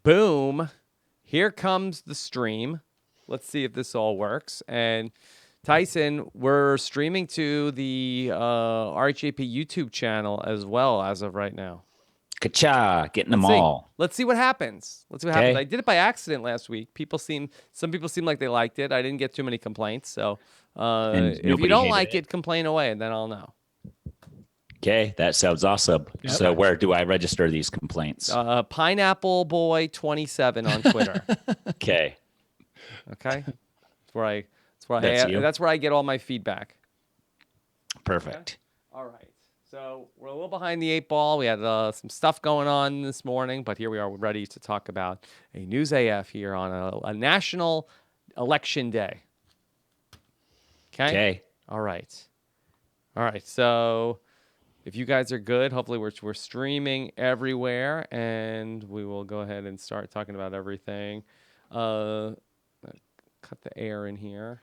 boom. Here comes the stream. Let's see if this all works. And Tyson, we're streaming to the RHAP YouTube channel as well as of right now. Ka-cha, getting them all. Let's see what happens. I did it by accident last week. Some people seem like they liked it. I didn't get too many complaints. So if you don't like it, complain away, and then I'll know. Okay, that sounds awesome. Yep. So where do I register these complaints? Pineapple Boy 27 on Twitter. Okay. That's where I get all my feedback. Perfect. Okay? All right. So we're a little behind the 8 ball. We had some stuff going on this morning, but here we are. We're ready to talk about a News AF here on a national election day. Okay. All right. So if you guys are good, hopefully we're streaming everywhere, and we will go ahead and start talking about everything. Cut the air in here.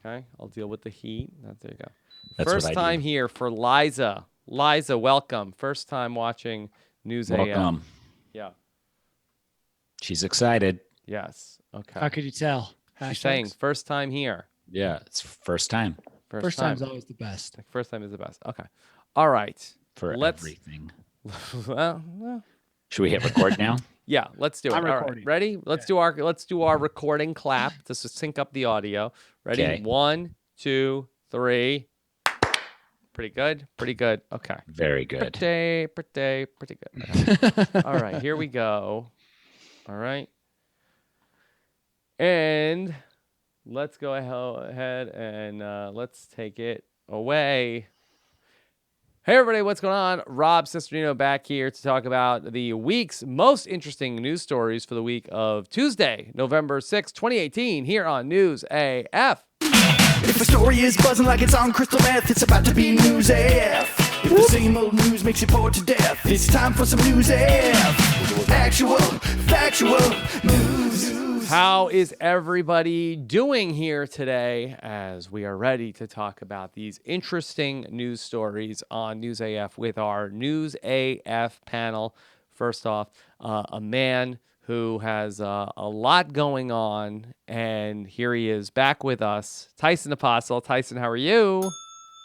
Okay. I'll deal with the heat. There you go. First time here for Liza. Liza, welcome. First time watching News AF. Welcome. Yeah. She's excited. Yes. Okay. How could you tell? She's saying first time here. Yeah, it's first time. First time's always the best. First time is the best. Okay. All right. Everything. Well, should we hit record now? Yeah, let's do it. I'm All recording. right. Ready? Let's do our recording clap to sync up the audio. Ready? Okay. 1, 2, 3. Pretty good. Okay. Very good. Pretty good. All right, here we go. All right. And let's go ahead and let's take it away. Hey, everybody, what's going on? Rob Cesternino back here to talk about the week's most interesting news stories for the week of Tuesday, November 6, 2018, here on News AF. If a story is buzzing like it's on crystal meth, it's about to be News AF. If the same old news makes you bored to death, it's time for some News AF. Actual, factual news. How is everybody doing here today as we are ready to talk about these interesting news stories on News AF with our News AF panel? First off, a man who has a lot going on, and here he is back with us, Tyson Apostle. Tyson, how are you?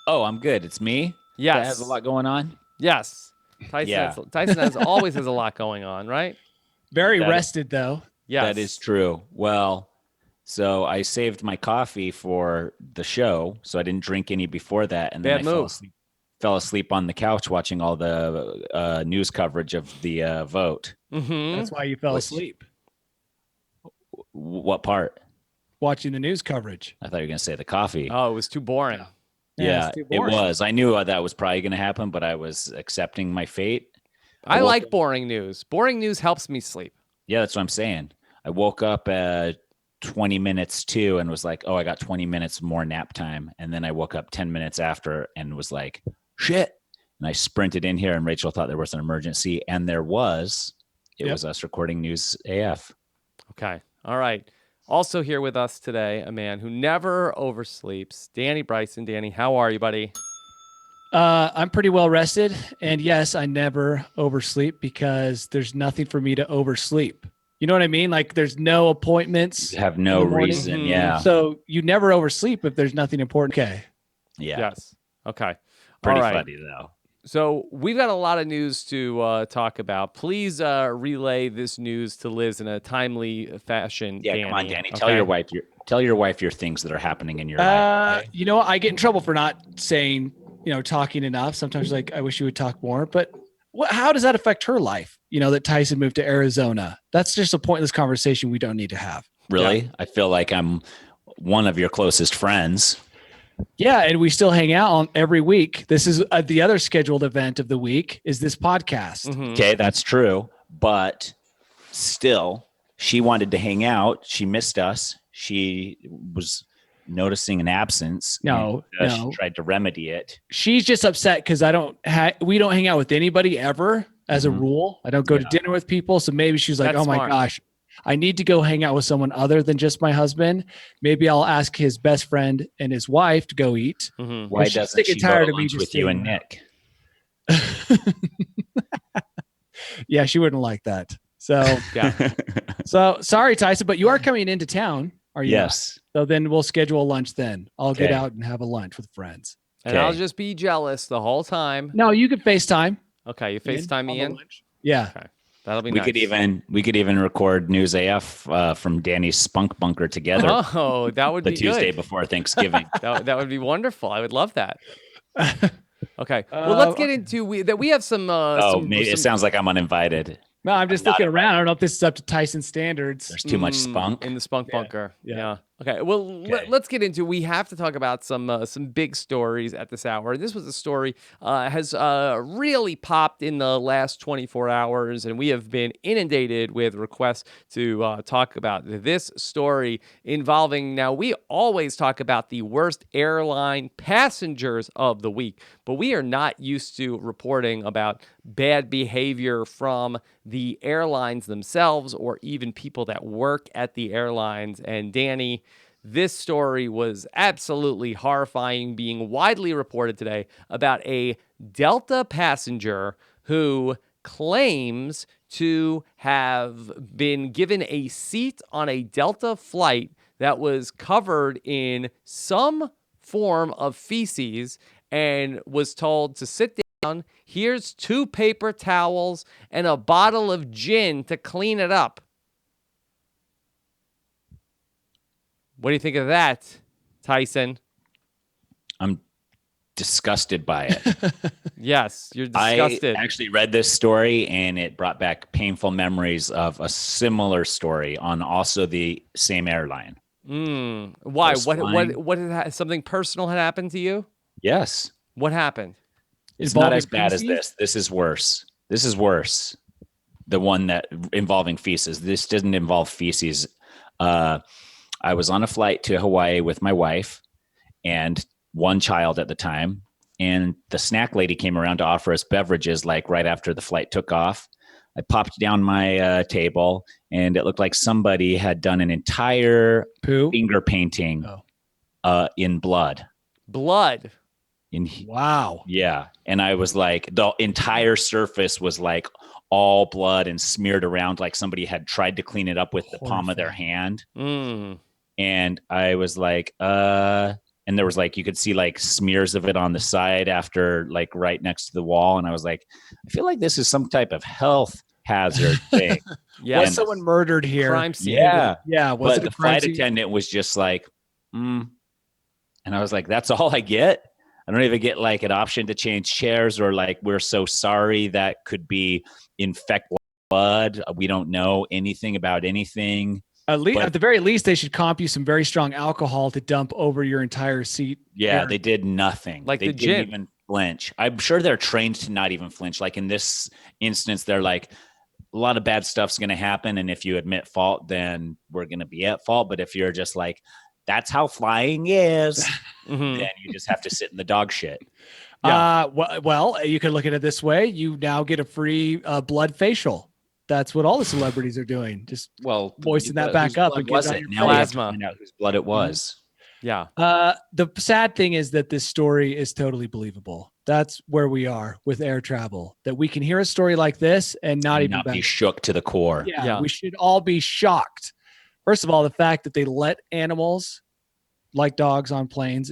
Oh, I'm good. It's me? Yes. That has a lot going on? Yes. Tyson always has a lot going on, right? Very rested, though. Yes. That is true. Well, so I saved my coffee for the show, so I didn't drink any before that, and then I fell asleep on the couch watching all the news coverage of the vote. Mm-hmm. That's why you fell asleep. What part? Watching the news coverage. I thought you were going to say the coffee. Oh, it was too boring. Yeah, it was. I knew that was probably going to happen, but I was accepting my fate. I like boring news. Boring news helps me sleep. Yeah, that's what I'm saying. I woke up at 20 minutes to and was like, oh, I got 20 minutes more nap time. And then I woke up 10 minutes after and was like, shit. And I sprinted in here, and Rachel thought there was an emergency, and there was. It was us recording News AF. Okay. All right. Also here with us today, a man who never oversleeps, Danny Bryson. Danny, how are you, buddy? I'm pretty well rested. And yes, I never oversleep because there's nothing for me to oversleep. You know what I mean? Like there's no appointments. You have no reason. Yeah. So you never oversleep if there's nothing important. Okay. Yeah. Yes. Okay. Pretty funny though. So we've got a lot of news to talk about. Please relay this news to Liz in a timely fashion. Yeah, Danny. come on, Danny. Okay? Tell your wife your things that are happening in your life. Okay? You know, I get in trouble for not saying, talking enough. Sometimes like, I wish you would talk more, but how does that affect her life? That Tyson moved to Arizona. That's just a pointless conversation we don't need to have. Really? Yeah. I feel like I'm one of your closest friends. Yeah, and we still hang out on every week. This is the other scheduled event of the week is this podcast. Mm-hmm. Okay, that's true. But still, she wanted to hang out. She missed us. She was noticing an absence. No. She tried to remedy it. She's just upset because we don't hang out with anybody ever as a rule. I don't go to dinner with people. So maybe she's like, my gosh, I need to go hang out with someone other than just my husband. Maybe I'll ask his best friend and his wife to go eat. Mm-hmm. Why doesn't she go to lunch with you and Nick? Yeah, she wouldn't like that. So Yeah. so sorry, Tyson, but you are coming into town. Are you? Yes. Not? So then we'll schedule lunch then. I'll get Okay. out and have a lunch with friends. And I'll just be jealous the whole time. No, you could FaceTime. Okay, you FaceTime me in? Yeah. Okay. That'll be We nice. could even record News AF from Danny's spunk bunker together. Oh, that would the be Tuesday good. before Thanksgiving. That would be wonderful. I would love that. Okay. Well, let's get into we have some. Maybe it sounds like I'm uninvited. No, I'm just looking around. I don't know if this is up to Tyson standards. There's too much spunk in the spunk bunker. Yeah. Okay. Well, let's get into. We have to talk about some big stories at this hour. This was a story has really popped in the last 24 hours, and we have been inundated with requests to talk about this story involving. Now, we always talk about the worst airline passengers of the week, but we are not used to reporting about bad behavior from the airlines themselves or even people that work at the airlines. And Danny, this story was absolutely horrifying, being widely reported today about a Delta passenger who claims to have been given a seat on a Delta flight that was covered in some form of feces and was told to sit down. Here's 2 paper towels and a bottle of gin to clean it up. What do you think of that, Tyson? I'm disgusted by it. Yes, you're disgusted. I actually read this story and it brought back painful memories of a similar story on also the same airline. Why? What had something personal had happened to you? Yes. What happened? It's not as bad as this. This is worse. The one that involving feces. This didn't involve feces. I was on a flight to Hawaii with my wife and one child at the time. And the snack lady came around to offer us beverages like right after the flight took off. I popped down my table and it looked like somebody had done an entire finger painting in blood. Blood. Wow. Yeah. And I was like, the entire surface was like all blood and smeared around like somebody had tried to clean it up with the palm of their hand. And I was like, and there was like, you could see like smears of it on the side after like right next to the wall. And I was like, I feel like this is some type of health hazard thing. Yeah. Was someone murdered here? Crime scene. Yeah. Yeah. Was but the flight attendant was just like, and I was like, that's all I get? I don't even get like an option to change chairs or like, we're so sorry that could be infect blood. We don't know anything about anything. At the very least, they should comp you some very strong alcohol to dump over your entire seat. Yeah, they did nothing. Like they didn't even flinch. I'm sure they're trained to not even flinch. Like in this instance, they're like, a lot of bad stuff's going to happen. And if you admit fault, then we're going to be at fault. But if you're just like, that's how flying is, then you just have to sit in the dog shit. Yeah. Well, you could look at it this way. You now get a free blood facial. That's what all the celebrities are doing. Just moisten that back up and get it on your plasma. Find out whose blood it was. Yeah. The sad thing is that this story is totally believable. That's where we are with air travel, that we can hear a story like this and not be shook to the core. Yeah, we should all be shocked. First of all, the fact that they let animals like dogs on planes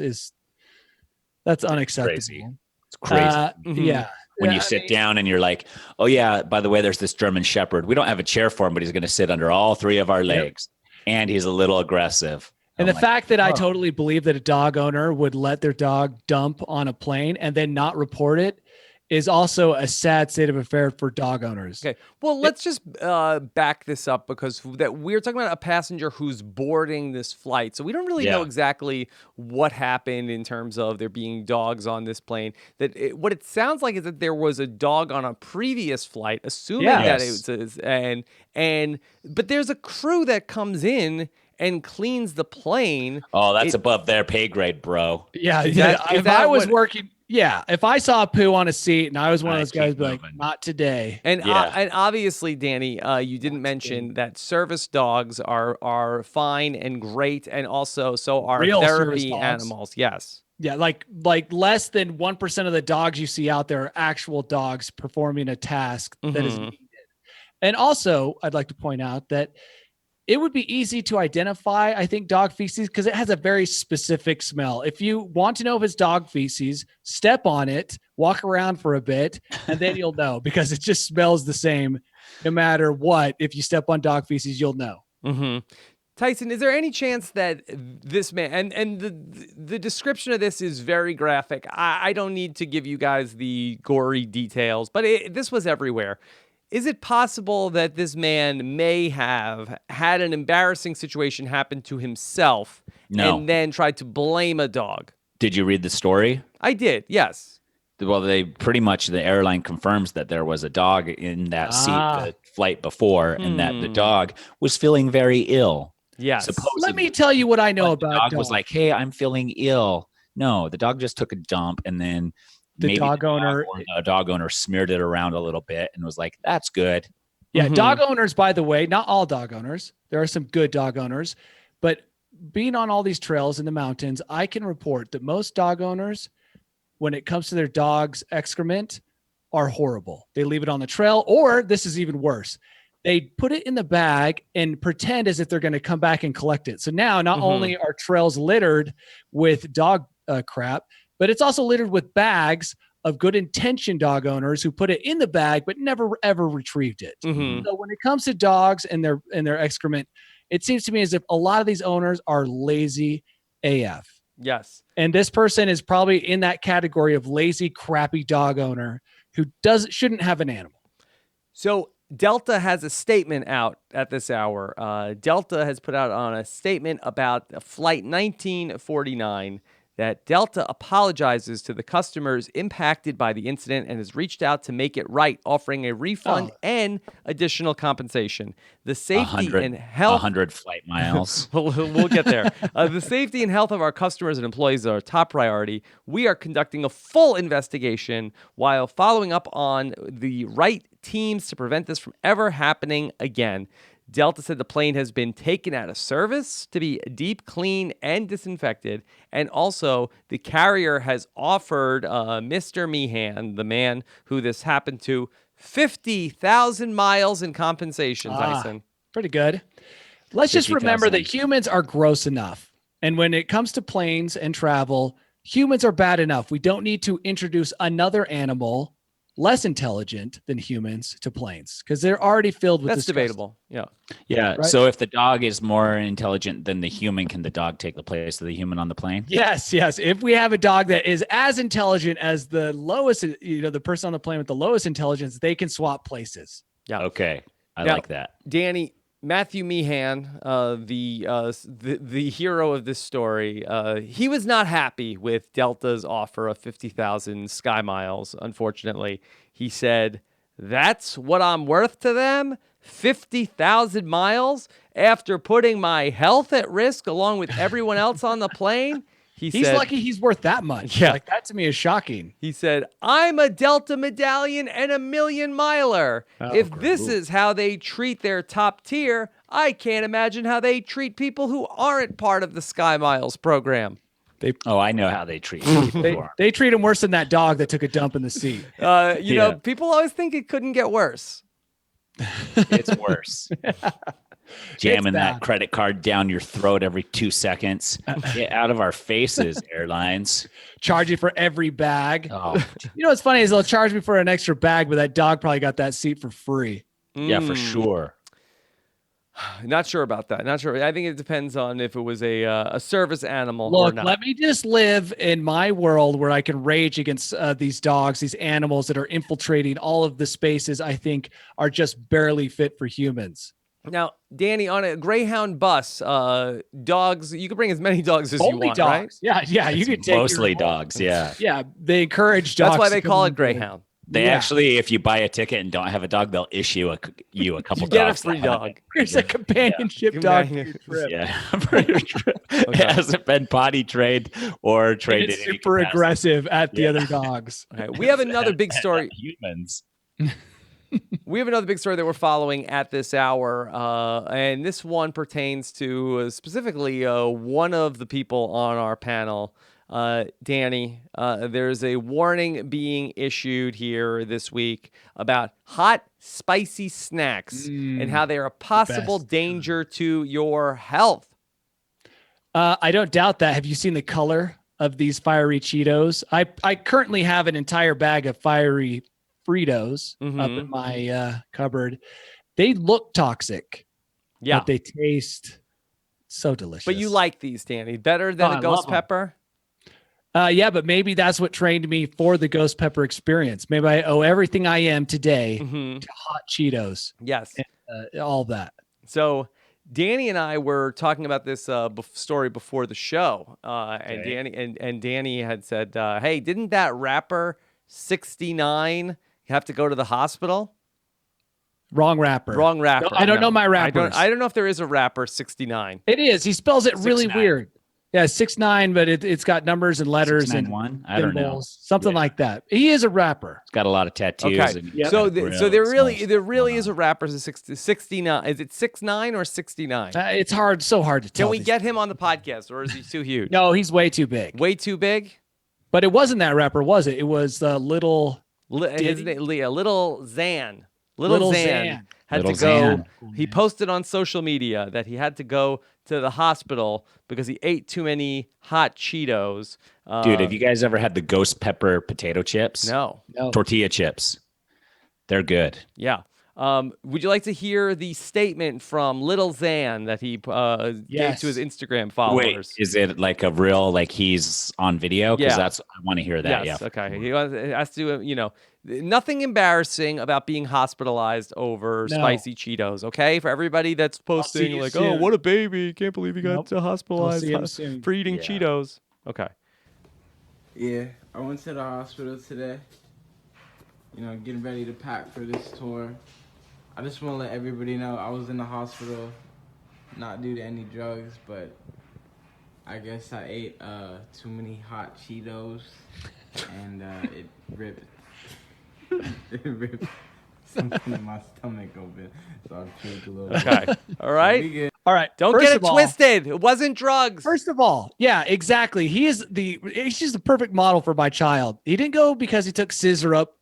that's unacceptable. Crazy. It's crazy. Yeah. When you sit down and you're like, oh yeah, by the way, there's this German Shepherd. We don't have a chair for him, but he's going to sit under all 3 of our legs. And he's a little aggressive. And the fact that I totally believe that a dog owner would let their dog dump on a plane and then not report it is also a sad state of affair for dog owners. Okay. Well, let's just back this up because we're talking about a passenger who's boarding this flight. So we don't really know exactly what happened in terms of there being dogs on this plane. What it sounds like is that there was a dog on a previous flight, assuming that it was, but there's a crew that comes in and cleans the plane. Oh, that's above their pay grade, bro. Yeah. If I was working... Yeah, if I saw a poo on a seat and I was one of those guys, be like, not today. And obviously, Danny, you didn't mention that service dogs are fine and great, and also so are real therapy animals. Yes. Yeah, like less than 1% of the dogs you see out there are actual dogs performing a task that is needed. And also, I'd like to point out that it would be easy to identify, I think, dog feces because it has a very specific smell. If you want to know if it's dog feces, step on it, walk around for a bit, and then you'll know because it just smells the same no matter what. If you step on dog feces, you'll know. Mm-hmm. Tyson, is there any chance that this man, and the description of this is very graphic. I don't need to give you guys the gory details, but this was everywhere. Is it possible that this man may have had an embarrassing situation happen to himself and then tried to blame a dog? Did you read the story? I did, yes. Well, the airline confirms that there was a dog in that seat the flight before and that the dog was feeling very ill. Yes. Supposedly. Let me tell you what I know about dogs. The dog was like, hey, I'm feeling ill. No, the dog just took a dump and then the dog owner smeared it around a little bit and was like, that's good. Yeah, dog owners, by the way, not all dog owners. There are some good dog owners, but being on all these trails in the mountains, I can report that most dog owners, when it comes to their dog's excrement, are horrible. They leave it on the trail, or this is even worse. They put it in the bag and pretend as if they're going to come back and collect it. So now not only are trails littered with dog crap, but it's also littered with bags of good intentioned dog owners who put it in the bag but never ever retrieved it. So when it comes to dogs and their excrement, it seems to me as if a lot of these owners are lazy AF. Yes. And this person is probably in that category of lazy, crappy dog owner who shouldn't have an animal. So Delta has a statement out at this hour. Delta has put out on a statement about Flight 1949 that Delta apologizes to the customers impacted by the incident and has reached out to make it right, offering a refund and additional compensation. The safety and health... 100 flight miles. We'll get there. The safety and health of our customers and employees are our top priority. We are conducting a full investigation while following up on the right teams to prevent this from ever happening again. Delta said the plane has been taken out of service to be deep cleaned and disinfected. And also, the carrier has offered Mr. Meehan, the man who this happened to, 50,000 miles in compensation, Tyson. Pretty good. Let's just remember that humans are gross enough. And when it comes to planes and travel, humans are bad enough. We don't need to introduce another animal less intelligent than humans to planes because they're already filled with That's debatable. Yeah. Right? So if the dog is more intelligent than the human, can the dog take the place of the human on the plane? Yes. If we have a dog that is as intelligent as the lowest, the person on the plane with the lowest intelligence, they can swap places. Yeah. Okay. I like that. Danny, Matthew Meehan, the hero of this story, he was not happy with Delta's offer of 50,000 sky miles. Unfortunately, he said, "That's what I'm worth to them, 50,000 miles after putting my health at risk along with everyone else on the plane." He's lucky he's worth that much. Yeah. Like that to me is shocking. He said, "I'm a Delta medallion and a million miler. If this is how they treat their top tier, I can't imagine how they treat people who aren't part of the Sky Miles program." I know how they treat people. They treat him worse than that dog that took a dump in the seat. You know, people always think it couldn't get worse. It's worse. Jamming that credit card down your throat every 2 seconds. Get out of our faces, airlines. Charge you for every bag. Oh. You know what's funny is they'll charge me for an extra bag, but that dog probably got that seat for free. Yeah, for sure. Not sure about that. Not sure. I think it depends on if it was a service animal or not. Look, let me just live in my world where I can rage against these dogs, these animals that are infiltrating all of the spaces I think are just barely fit for humans. Now, Danny, on a Greyhound bus, dogs, you can bring as many dogs as you want, dogs. right? Yeah. You can take mostly dogs, yeah. Yeah, they encourage dogs. That's why they call it Greyhound. They actually, if you buy a ticket and don't have a dog, they'll issue you a couple you get dogs. A free dog. Here's a companionship dog for your trip. Yeah, for your trip. Okay. It hasn't been potty trained or trained. It's super aggressive at the other dogs. Okay. We have another big story. Humans. We have another big story that we're following at this hour, and this one pertains to specifically one of the people on our panel, Danny, there's a warning being issued here this week about hot, spicy snacks and how they are a possible danger to your health. I don't doubt that. Have you seen the color of these fiery Cheetos? I currently have an entire bag of fiery Fritos up in my cupboard. They look toxic. Yeah. But they taste so delicious. But you like these, Danny, better than a ghost pepper? Yeah, but maybe that's what trained me for the ghost pepper experience. Maybe I owe everything I am today to hot Cheetos. Yes. And, all that. So Danny and I were talking about this story before the show. And Danny had said, hey, didn't that rapper 69 have to go to the hospital? Wrong rapper. Wrong rapper. No, I don't know my rappers. I don't know if there is a rapper 69. It is. He spells it really 6'9". weird. Yeah, 6'9", but it's got numbers and letters 691? I don't know. Something like that. He is a rapper. He's got a lot of tattoos. Okay. And So there really is a rapper 69. Is it 6'9" or 69? It's so hard to tell. Can we get him on the podcast, or is he too huge? No, he's way too big. Way too big? But it wasn't that rapper, was it? It was Little Zan. Little Zan had to go. He posted on social media that he had to go to the hospital because he ate too many hot Cheetos. Dude, have you guys ever had the ghost pepper potato chips? No. Tortilla chips. They're good. Yeah. Would you like to hear the statement from Little Zan that he gave to his Instagram followers? Wait, is it like a real, like he's on video? Because I want to hear that. Yes, yeah. Okay. He has to, nothing embarrassing about being hospitalized over spicy Cheetos, okay? For everybody that's posting like, oh, what a baby. Can't believe he got hospitalized for eating Cheetos. Okay. Yeah, I went to the hospital today. Getting ready to pack for this tour. I just want to let everybody know I was in the hospital, not due to any drugs, but I guess I ate too many hot Cheetos, and it ripped something in my stomach open, so I chewed a little bit. Okay, all right? All right. Don't get it twisted. It wasn't drugs. First of all, yeah, exactly. He's just the perfect model for my child. He didn't go because he took scissor up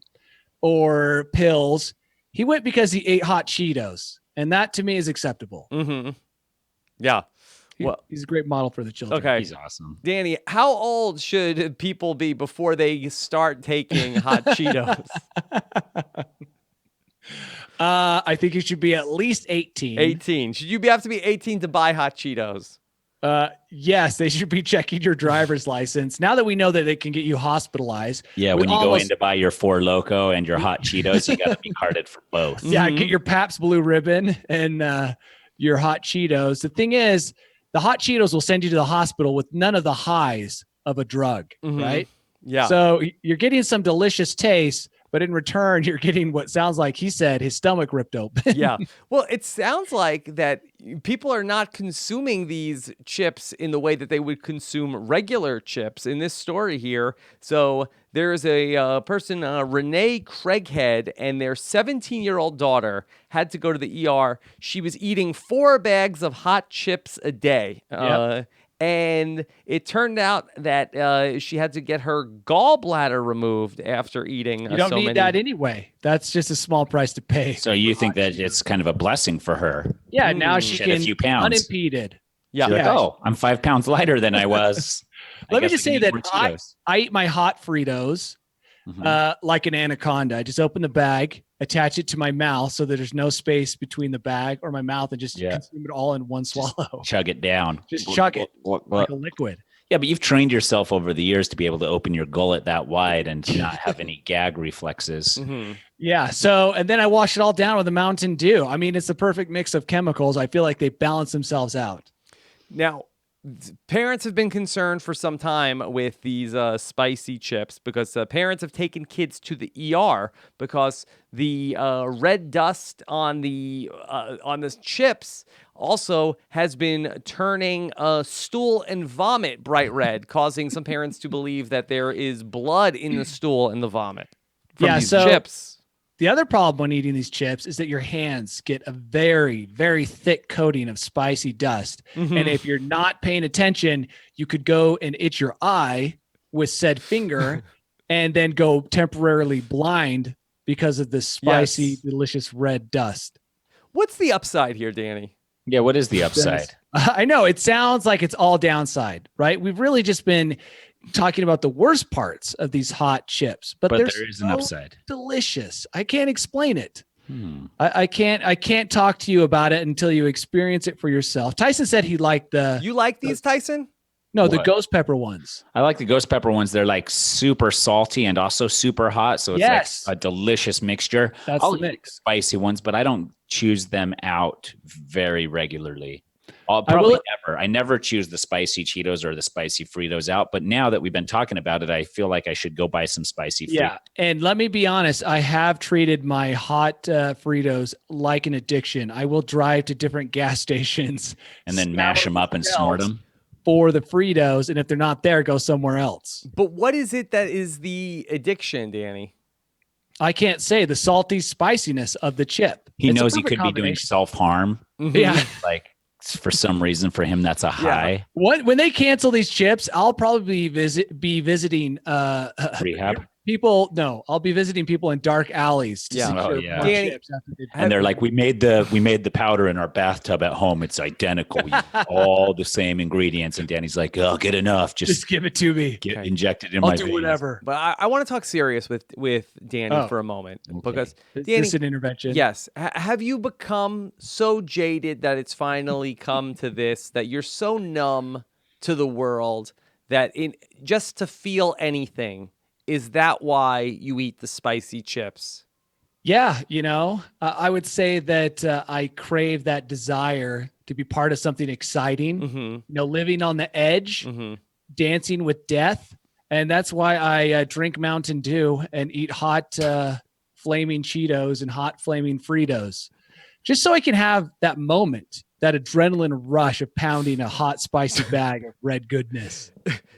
or pills. He went because he ate hot Cheetos, and that to me is acceptable. Mm-hmm. Yeah. Well, he's a great model for the children. Okay. He's awesome. Danny, how old should people be before they start taking hot Cheetos? I think you should be at least 18. 18. Should you have to be 18 to buy hot Cheetos? Yes, they should be checking your driver's license. Now that we know that they can get you hospitalized. Yeah, when you go in to buy your Four Loko and your hot Cheetos, you got to be carded for both. Yeah, get your Pabst Blue Ribbon and your hot Cheetos. The thing is, the hot Cheetos will send you to the hospital with none of the highs of a drug, right? Yeah. So you're getting some delicious taste, but in return, you're getting what sounds like he said his stomach ripped open. Yeah. Well, it sounds like that people are not consuming these chips in the way that they would consume regular chips in this story here. So there's a person, Renee Craighead, and their 17-year-old daughter had to go to the ER. She was eating 4 bags of hot chips a day. And it turned out that she had to get her gallbladder removed after eating You don't need that anyway. That's just a small price to pay. So you think that it's kind of a blessing for her? Yeah, now she Shed can a few pounds. unimpeded. Yeah. Like, oh, I'm 5 pounds lighter than I was. Let me just say that I eat my hot Fritos like an anaconda. I just open the bag, attach it to my mouth so that there's no space between the bag or my mouth, and just consume it all in one swallow. Chug it down. Just chug it like a liquid. Yeah, but you've trained yourself over the years to be able to open your gullet that wide and to not have any gag reflexes. Yeah. So, and then I wash it all down with a Mountain Dew. I mean, it's the perfect mix of chemicals. I feel like they balance themselves out. Now, parents have been concerned for some time with these spicy chips because parents have taken kids to the ER because the red dust on the chips also has been turning stool and vomit bright red, causing some parents to believe that there is blood in the stool and the vomit from these chips. The other problem when eating these chips is that your hands get a very, very thick coating of spicy dust. Mm-hmm. And if you're not paying attention, you could go and itch your eye with said finger and then go temporarily blind because of this spicy, delicious red dust. What's the upside here, Danny? Yeah, what is the upside? I know it sounds like it's all downside, right? We've really just been talking about the worst parts of these hot chips, but there is an upside. Delicious. I can't explain it. I can't talk to you about it until you experience it for yourself. Tyson said he liked You like these, Tyson? No, the ghost pepper ones. I like the ghost pepper ones. They're like super salty and also super hot. So it's like a delicious mixture. That's the mix. Spicy ones, but I don't choose them out very regularly. Probably never. I never choose the spicy Cheetos or the spicy Fritos out. But now that we've been talking about it, I feel like I should go buy some spicy Fritos. Yeah. And let me be honest, I have treated my hot Fritos like an addiction. I will drive to different gas stations and then mash them up and snort them for the Fritos. And if they're not there, go somewhere else. But what is it that is the addiction, Danny? I can't say. The salty spiciness of the chip. He knows he could be doing self-harm. Mm-hmm. Yeah. Like for some reason for him, that's a high. When they cancel these chips, I'll probably be visiting rehab people. No, I'll be visiting people in dark alleys. To Danny, chips and they're like, we made the powder in our bathtub at home. It's identical, all the same ingredients. And Danny's like, oh, get enough. Just give it to me. Get injected in I'll my do veins. Whatever. But I want to talk serious with Danny for a moment because is Danny, this an intervention? Yes. Have you become so jaded that it's finally come to this, that you're so numb to the world that just to feel anything? Is that why you eat the spicy chips? Yeah, I would say that I crave that desire to be part of something exciting, living on the edge, dancing with death. And that's why I drink Mountain Dew and eat hot flaming Cheetos and hot flaming Fritos, just so I can have that moment, that adrenaline rush of pounding a hot, spicy bag of red goodness.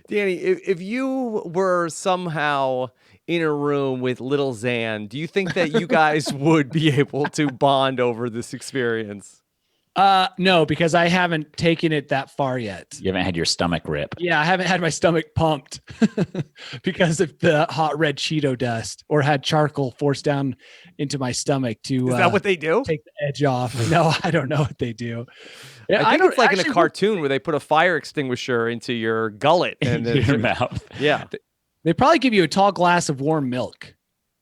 Danny, if you were somehow in a room with little Zan, do you think that you guys would be able to bond over this experience? No, because I haven't taken it that far yet. You haven't had your stomach rip. Yeah, I haven't had my stomach pumped because of the hot red Cheeto dust, or had charcoal forced down into my stomach to. Is that what they do? Take the edge off. No, I don't know what they do. I think it's like in a cartoon where they put a fire extinguisher into your gullet and then your mouth. Yeah. They probably give you a tall glass of warm milk.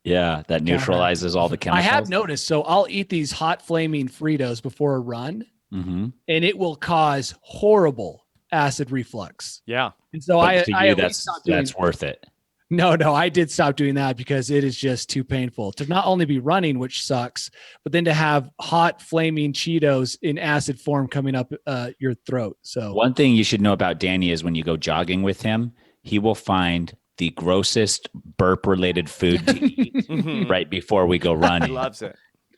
Yeah, that neutralizes all the chemicals. I have noticed. So I'll eat these hot flaming Fritos before a run, and it will cause horrible acid reflux. Yeah. And so that's worth it. No, I did stop doing that because it is just too painful to not only be running, which sucks, but then to have hot flaming Cheetos in acid form coming up your throat. So one thing you should know about Danny is when you go jogging with him, he will find the grossest burp-related food to eat right before we go running. He loves it.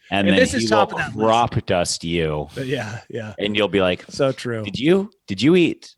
And then this he is will top of that crop dust you. Yeah. And you'll be like, so true. Did you eat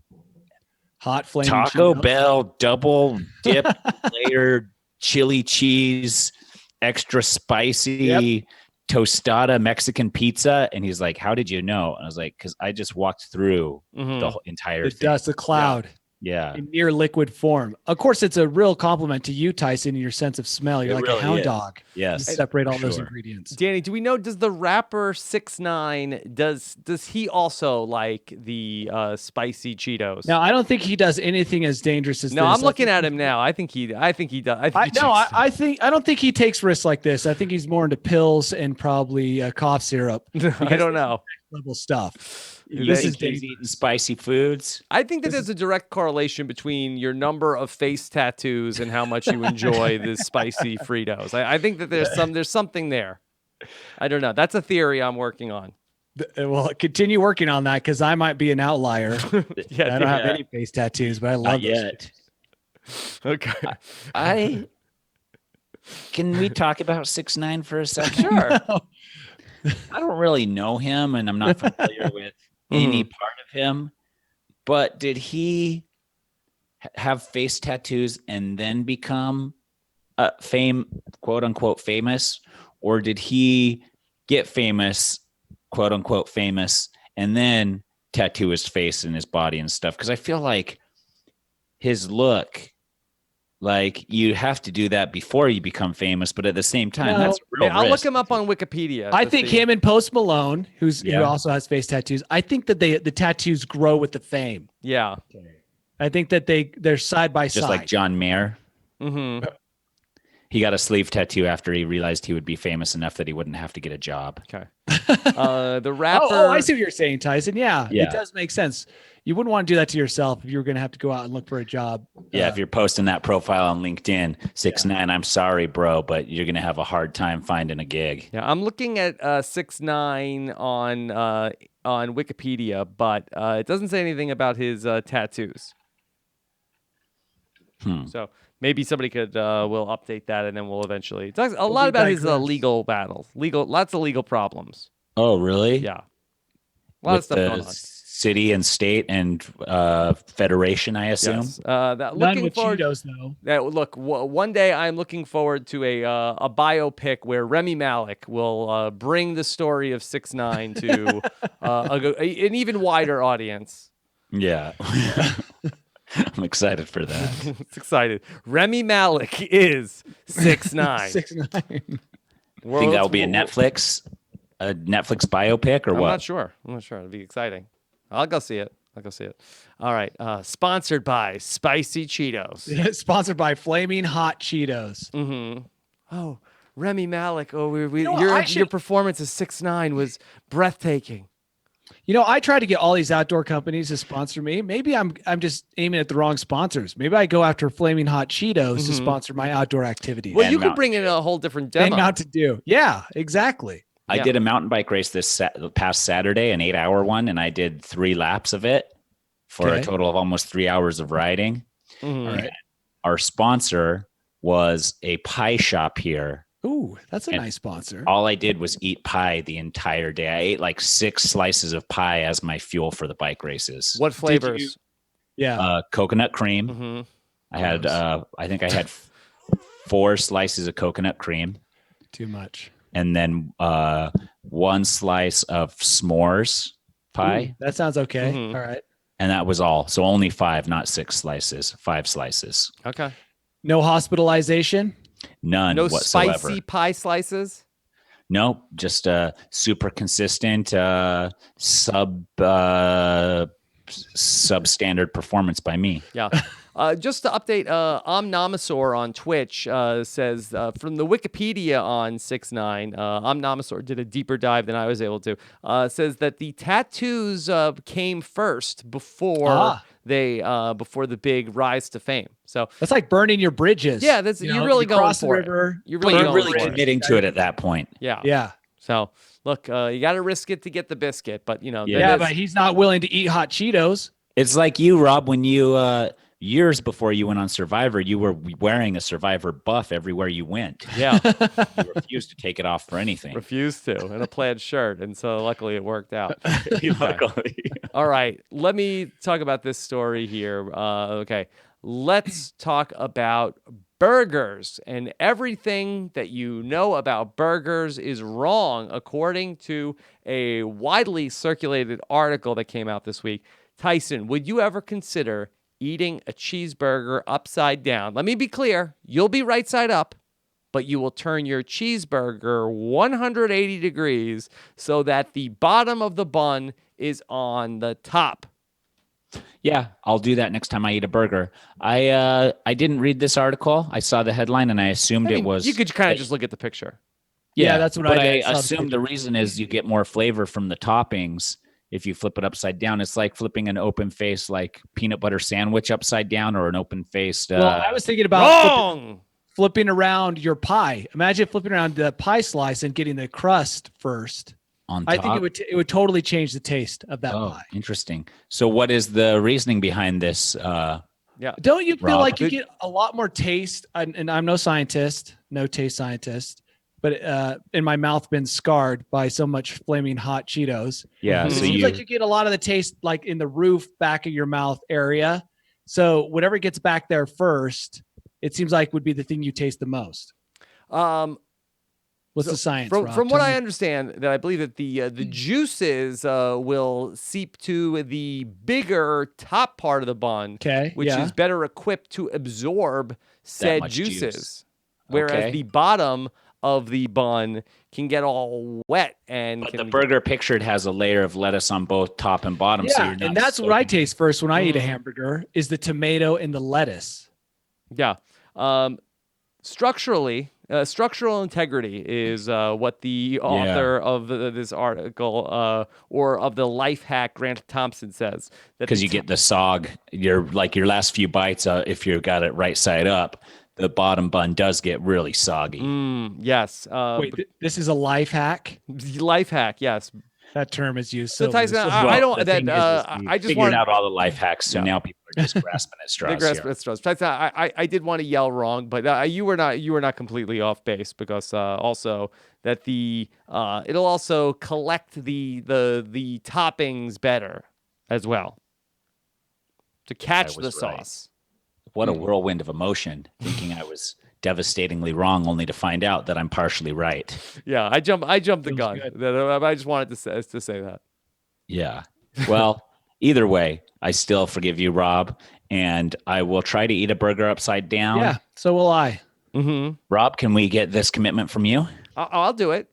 hot flaming Taco Cheetos? Bell double dip layered chili cheese, extra spicy tostada Mexican pizza? And he's like, how did you know? And I was like, because I just walked through the entire thing. Dust, the cloud. Yeah. In near liquid form. Of course, it's a real compliment to you, Tyson, and your sense of smell. You're a hound dog. Yes. You separate all those ingredients. Danny, do we know, does the rapper 6ix9ine, does he also like the spicy Cheetos? No, I don't think he does anything as dangerous as this. No, I'm looking at him now. I think he does. I don't think he takes risks like this. I think he's more into pills and probably cough syrup. I don't know. Level stuff. This is eating spicy foods. I think that there's a direct correlation between your number of face tattoos and how much you enjoy the spicy Fritos. I think that there's something there. I don't know. That's a theory I'm working on. Well, continue working on that because I might be an outlier. I don't have any face tattoos, but I love it. Okay. Can we talk about 6ix9ine for a second? Sure. No. I don't really know him, and I'm not familiar with any part of him. But did he have face tattoos and then become quote unquote famous, or did he get famous, quote unquote famous, and then tattoo his face and his body and stuff? Because I feel like his look, like you have to do that before you become famous, but at the same time, No. that's a real I'll look risk. him up on Wikipedia. I to think see. him and Post Malone, who Yeah. also has face tattoos, I think that the tattoos grow with the fame. Yeah. I think that they're side by Just side. like John Mayer. Mm-hmm. He got a sleeve tattoo after he realized he would be famous enough that he wouldn't have to get a job. Okay. The rapper. Oh, I see what you're saying, Tyson. Yeah, Yeah. it does make sense. You wouldn't want to do that to yourself if you were going to have to go out and look for a job. Yeah, if you're posting that profile on LinkedIn, 6ix9ine, I'm sorry, bro, but you're gonna have a hard time finding a gig. Yeah, I'm looking at 6ix9ine on Wikipedia, but it doesn't say anything about his tattoos. So maybe somebody could will update that, and then we'll eventually talk a lot about his legal battles, lots of legal problems. Oh, really? Yeah, a lot of With stuff the going on. city and state and federation, I assume. Yes. None Looking with forward. Cheetos, though. Look, one day I'm looking forward to a biopic where Remy Malek will bring the story of 6ix9ine to an even wider audience. Yeah. I'm excited for that. It's excited. Remy Malek is 6ix9ine. 6ix9ine. Think that will be a Netflix biopic or I'm what? not sure. It'll be exciting. I'll go see it. All right. Sponsored by Spicy Cheetos. Sponsored by Flaming Hot Cheetos. Mm-hmm. Oh, Remy Malek. Oh, your performance as 6ix9ine was breathtaking. I try to get all these outdoor companies to sponsor me. Maybe I'm just aiming at the wrong sponsors. Maybe I go after Flaming Hot Cheetos to sponsor my outdoor activities. Well, you could bring in a whole different demo. Mountain Dew. Yeah, exactly. I did a mountain bike race this past Saturday, an 8-hour one, and I did 3 laps of it for a total of almost 3 hours of riding. Mm-hmm. All right. Our sponsor was a pie shop here. Ooh, that's a nice sponsor. All I did was eat pie the entire day. I ate like 6 slices of pie as my fuel for the bike races. What flavors? Coconut cream. Mm-hmm. I had, I think I had 4 slices of coconut cream. Too much. And then 1 slice of s'mores pie. Ooh, that sounds okay. Mm-hmm. All right. And that was all. So only 5, not 6 slices. 5 slices. Okay. No hospitalization? None No whatsoever. spicy pie slices? Nope. Just super consistent substandard performance by me. Yeah. Just to update, Omnomasaur on Twitch says from the Wikipedia on 6ix9ine, Omnomasaur did a deeper dive than I was able to. Says that the tattoos came first before before the big rise to fame. So that's like burning your bridges. Yeah, you're really going cross for the river. it. You're really committing to it at that point. Yeah. Yeah. So look, you got to risk it to get the biscuit, but but he's not willing to eat hot Cheetos. It's like you, Rob, when you years before you went on Survivor, you were wearing a Survivor buff everywhere you went. Yeah. You refused to take it off for anything. Refused to, in a plaid shirt, and so luckily it worked out. Luckily. All right, let me talk about this story here. Okay, let's talk about burgers, and everything that you know about burgers is wrong, according to a widely circulated article that came out this week. Tyson, would you ever consider eating a cheeseburger upside down? Let me be clear. You'll be right side up, but you will turn your cheeseburger 180 degrees so that the bottom of the bun is on the top. Yeah, I'll do that next time I eat a burger. I didn't read this article. I saw the headline and I assumed it was... You could kind of just look at the picture. Yeah, that's what I did. I assumed the reason is you get more flavor from the toppings if you flip it upside down. It's like flipping an open face like peanut butter sandwich upside down, or an open faced. Well, I was thinking about flipping around your pie. Imagine flipping around the pie slice and getting the crust first. On top. I think it would totally change the taste of that pie. Interesting. So what is the reasoning behind this? Yeah. Don't you feel Rob, like you get a lot more taste? And I'm no scientist, no taste scientist, but in my mouth been scarred by so much flaming hot Cheetos. Yeah. It So seems like you get a lot of the taste like in the roof back of your mouth area. So whatever gets back there first, it seems like would be the thing you taste the most. What's the science? From what I understand, that I believe that the juices will seep to the bigger top part of the bun, which is better equipped to absorb said juices, whereas the bottom of the bun can get all wet But the burger pictured has a layer of lettuce on both top and bottom. Yeah, so you're not and that's what I taste first when I eat a hamburger is the tomato and the lettuce. Yeah. Structural integrity is what the author of this article or of the life hack Grant Thompson says. Because you get the sog, your last few bites, if you got it right side up, the bottom bun does get really soggy. Yes. Wait, this is a life hack? Life hack, yes. That term is used. So Tyson, I don't. I just figured out all the life hacks, so now people are just grasping at straws. Tyson, I did want to yell wrong, but you were not completely off base because also that it'll also collect the toppings better as well to catch the sauce. What a whirlwind of emotion! Thinking I was devastatingly wrong, only to find out that I'm partially right. Yeah, I jumped the gun. I just wanted to say that. Yeah. Well, either way, I still forgive you, Rob, and I will try to eat a burger upside down. Yeah, so will I. Mm-hmm. Rob, can we get this commitment from you? I'll do it.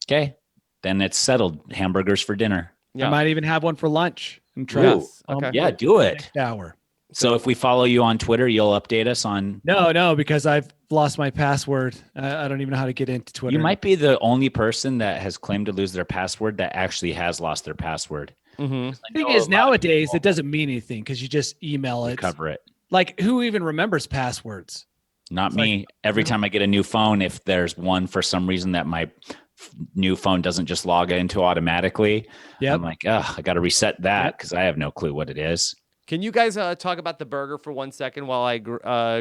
Okay. Then it's settled. Hamburgers for dinner. Yeah. I might even have one for lunch and try. Yes. Okay. Yeah, do it. Next hour. So if we follow you on Twitter, you'll update us on... No, because I've lost my password. I don't even know how to get into Twitter. You might be the only person that has claimed to lose their password that actually has lost their password. Mm-hmm. The thing is, nowadays, it doesn't mean anything because you just email it. Cover it. Like, who even remembers passwords? Not me. Every time I get a new phone, if there's one for some reason that my new phone doesn't just log into automatically, I'm like, I got to reset that because I have no clue what it is. Can you guys talk about the burger for 1 second while I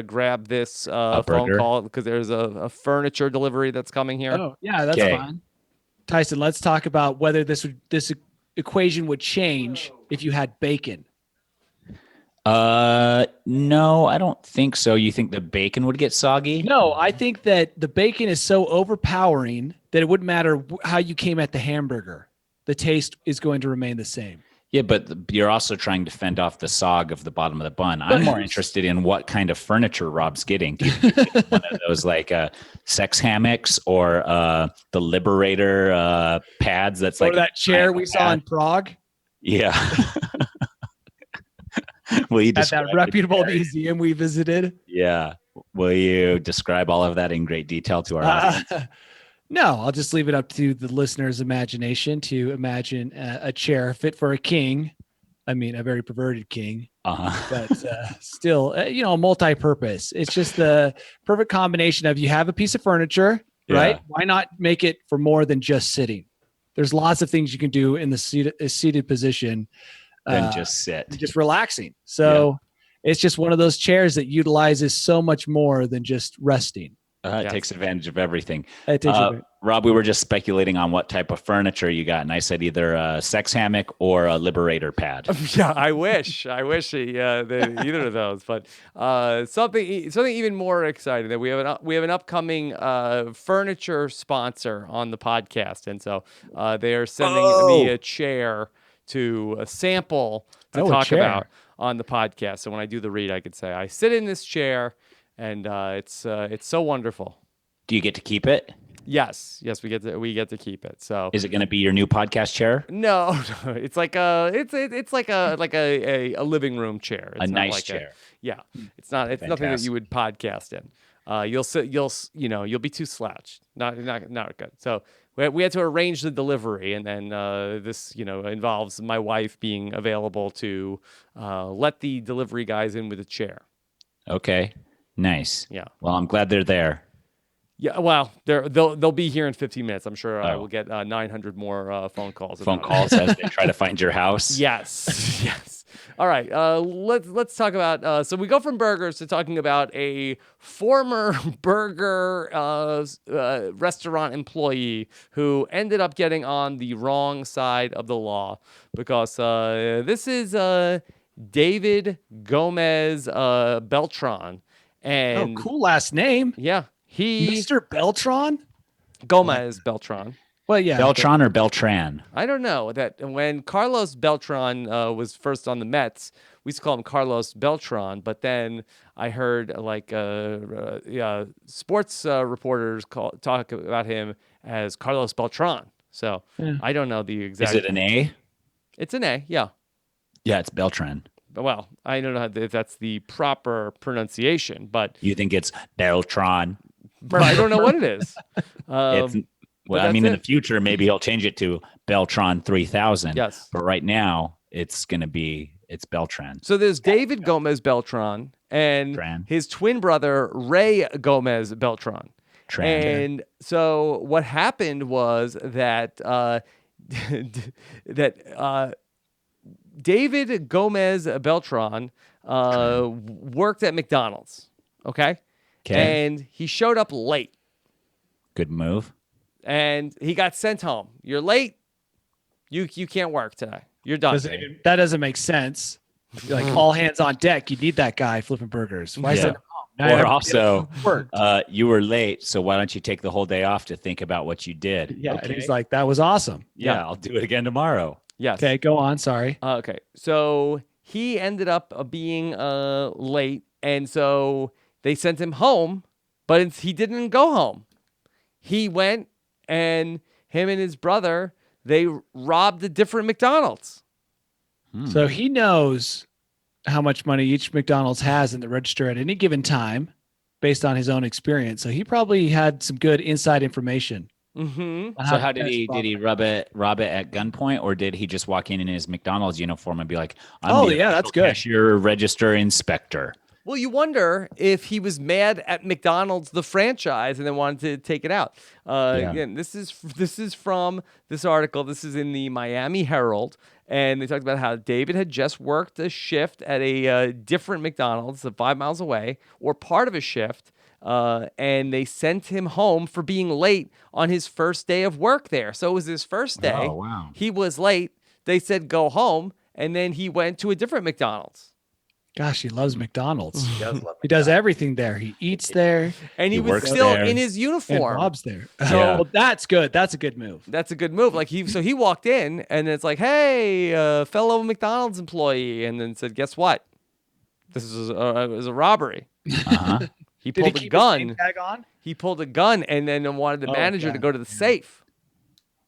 grab this phone call because there's a furniture delivery that's coming here? Oh, yeah, that's fine. Tyson, let's talk about whether this equation would change if you had bacon. No, I don't think so. You think the bacon would get soggy? No, I think that the bacon is so overpowering that it wouldn't matter how you came at the hamburger. The taste is going to remain the same. Yeah, but you're also trying to fend off the sog of the bottom of the bun. I'm more interested in what kind of furniture Rob's getting. Do you think it's one of those sex hammocks or the Liberator pads that's or that chair we saw in Prague? Yeah. Will you at that reputable museum we visited? Yeah. Will you describe all of that in great detail to our audience? No, I'll just leave it up to the listener's imagination to imagine a chair fit for a king. I mean, a very perverted king, but still, multi-purpose. It's just the perfect combination of you have a piece of furniture, right? Why not make it for more than just sitting? There's lots of things you can do in the seated position. Than just sit. Just relaxing. So it's just one of those chairs that utilizes so much more than just resting. It takes advantage of everything. Rob, we were just speculating on what type of furniture you got, and I said either a sex hammock or a Liberator pad. Yeah, I wish either of those. But something even more exciting that we have an upcoming furniture sponsor on the podcast, and so they are sending me a chair to a sample to talk about on the podcast. So when I do the read, I could say I sit in this chair. And it's so wonderful. Do you get to keep it? Yes, we get to keep it. So is it going to be your new podcast chair? No, it's like a living room chair. It's a nice chair. It's nothing that you would podcast in. You'll be too slouched. Not good. So we had to arrange the delivery, and then this involves my wife being available to let the delivery guys in with a chair. Okay. Nice. Yeah. Well, I'm glad they're there. Yeah. Well, they'll be here in 15 minutes. I'm sure I will get 900 more phone calls. As they try to find your house. Yes. Yes. All right. Let's talk about. So we go from burgers to talking about a former burger restaurant employee who ended up getting on the wrong side of the law because this is David Gomez Beltran. And cool last name. Yeah. Mr. Beltran? Gomez Beltran. Well, yeah. Beltran or Beltran? I don't know. That when Carlos Beltran was first on the Mets, we used to call him Carlos Beltran. But then I heard sports reporters talk about him as Carlos Beltran. So I don't know the exact. Is it an A? It's an A, yeah. Yeah, it's Beltran. Well, I don't know if that's the proper pronunciation, but You think it's Beltran? I don't know what it is. Well, I mean, in the future, maybe he'll change it to Beltran 3000. Yes. But right now, it's Beltran. So there's David Gomez Beltran and his twin brother, Ray Gomez Beltran. And so what happened was that David Gomez Beltran worked at McDonald's. Okay. And he showed up late. Good move. And he got sent home. You're late. You can't work today. You're done. That doesn't make sense. Like all hands on deck. You need that guy flipping burgers. Why send him home? Or also, you were late, so why don't you take the whole day off to think about what you did? Yeah, and he's like, that was awesome. Yeah, I'll do it again tomorrow. Yes. Okay, go on. Sorry. Okay, so he ended up being late, and so they sent him home, but he didn't go home. He went, and him and his brother, they robbed a different McDonald's. So he knows how much money each McDonald's has in the register at any given time based on his own experience. So he probably had some good inside information. Mm-hmm. So how did he rob it at gunpoint, or did he just walk in his McDonald's uniform and be like, that's good. Cashier register inspector? Well, you wonder if he was mad at McDonald's, the franchise, and then wanted to take it out. Again, this is from this article. This is in the Miami Herald, and they talked about how David had just worked a shift at a different McDonald's 5 miles away, or part of a shift, and they sent him home for being late on his first day of work there. So it was his first day. Oh, wow. He was late. They said go home, and then he went to a different McDonald's. Gosh, he loves McDonald's. He does everything there. He eats there. And he was still there. in his uniform. And Rob's there. So well, that's good. That's a good move. That's a good move. Like he walked in, and it's like, hey, fellow McDonald's employee, and then said, guess what? This is it was a robbery. Uh-huh. He pulled a gun. Tag on? He pulled a gun, and then wanted the manager to go to the safe.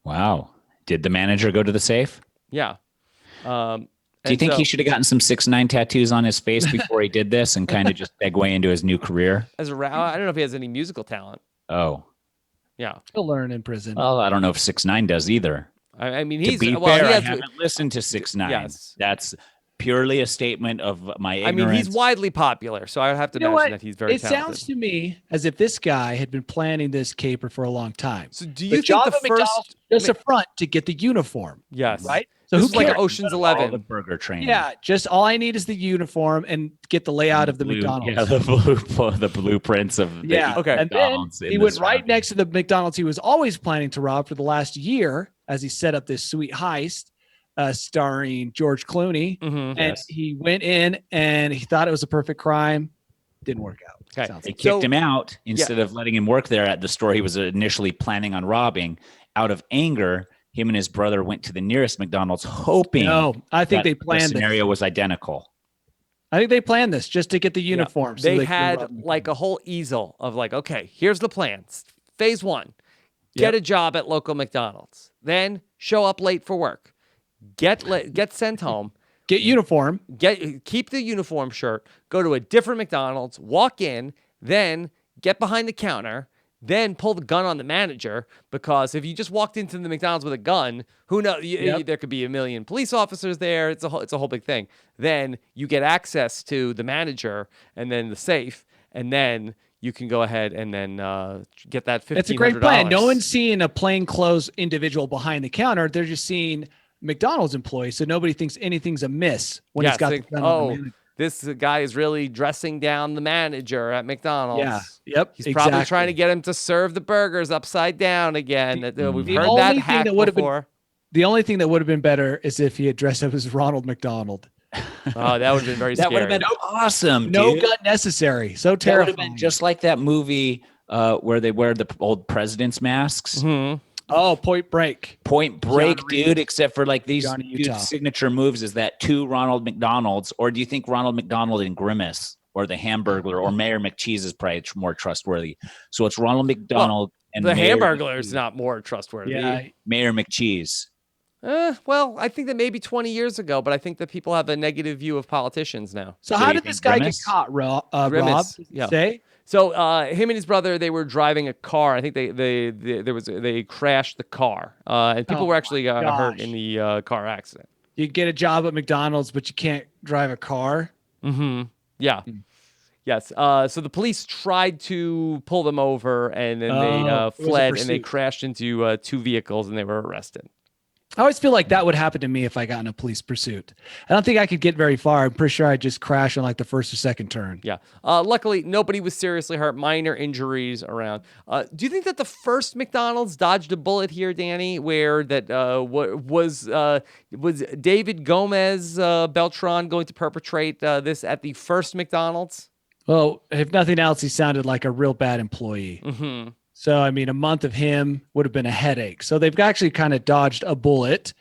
Wow. Did the manager go to the safe? Yeah. Do you think he should have gotten some 6ix9ine tattoos on his face before he did this and kind of just segue into his new career? I don't know if he has any musical talent. Oh. Yeah. He'll learn in prison. Well, I don't know if 6ix9ine does either. I mean, to be fair, I haven't listened to 6ix9ine. Yes. That's purely a statement of my ignorance. I mean, he's widely popular, so I would have to imagine that he's very talented. It sounds to me as if this guy had been planning this caper for a long time. So do you think the first... Just a front to get the uniform. Yes. Right? So who's like Ocean's 11? The burger training. Yeah, just all I need is the uniform and get the layout of the McDonald's. Yeah, the blueprints of the McDonald's. And then he went right next to the McDonald's he was always planning to rob for the last year as he set up this sweet heist starring George Clooney. Mm-hmm. And he went in and he thought it was a perfect crime. Didn't work out. Okay. They kicked him out instead of letting him work there at the store he was initially planning on robbing. Out of anger, him and his brother went to the nearest McDonald's, hoping. No, I think they planned the scenario was identical. I think they planned this just to get the uniform. So they had like a whole easel of like, okay, here's the plans. Phase 1, get a job at local McDonald's. Then show up late for work. Get sent home. Get uniform. Keep the uniform shirt. Go to a different McDonald's. Walk in. Then get behind the counter. Then pull the gun on the manager, because if you just walked into the McDonald's with a gun, who knows? There could be a million police officers there. It's a whole big thing. Then you get access to the manager and then the safe, and then you can go ahead and then get that $1,500. That's a great plan. No one's seeing a plainclothes individual behind the counter. They're just seeing McDonald's employee, so nobody thinks anything's amiss when he's got the gun on the manager. This guy is really dressing down the manager at McDonald's. Yeah. Yep. He's probably trying to get him to serve the burgers upside down again. We've heard that hack before. The only thing that would have been better is if he had dressed up as Ronald McDonald. Oh, that would have been very scary. That would have been awesome. No gun necessary. So terrifying. That would have been just like that movie where they wear the old president's masks. Mm-hmm. Oh, Point Break. Point Break, John dude. Reed. Except for like these Johnny Utah. signature moves, is that 2 Ronald McDonald's, or do you think Ronald McDonald and Grimace, or the Hamburglar, or Mayor McCheese is probably more trustworthy? So it's Ronald McDonald and the Mayor Hamburglar is McCheese. not more trustworthy. Yeah. Mayor McCheese. Well, I think that maybe 20 years ago, but I think that people have a negative view of politicians now. So So how you did think this guy Grimace? get caught, Rob? Grimace, Did yeah. you say? So him and his brother, they were driving a car. I think they crashed the car, and people Oh were actually my hurt gosh. in the car accident. You get a job at McDonald's, but you can't drive a car. Mm-hmm. Yeah. Yes. So the police tried to pull them over, and then they Oh, it was a fled, and they pursuit. crashed into 2 vehicles, and they were arrested. I always feel like that would happen to me if I got in a police pursuit. I don't think I could get very far. I'm pretty sure I'd just crash on like the first or second turn. Yeah. Luckily, nobody was seriously hurt. Minor injuries around. Do you think that the first McDonald's dodged a bullet here, Danny? Where that was David Gomez Beltran going to perpetrate this at the first McDonald's? Well, if nothing else, he sounded like a real bad employee. Mm-hmm. So, I mean, a month of him would have been a headache. So they've actually kind of dodged a bullet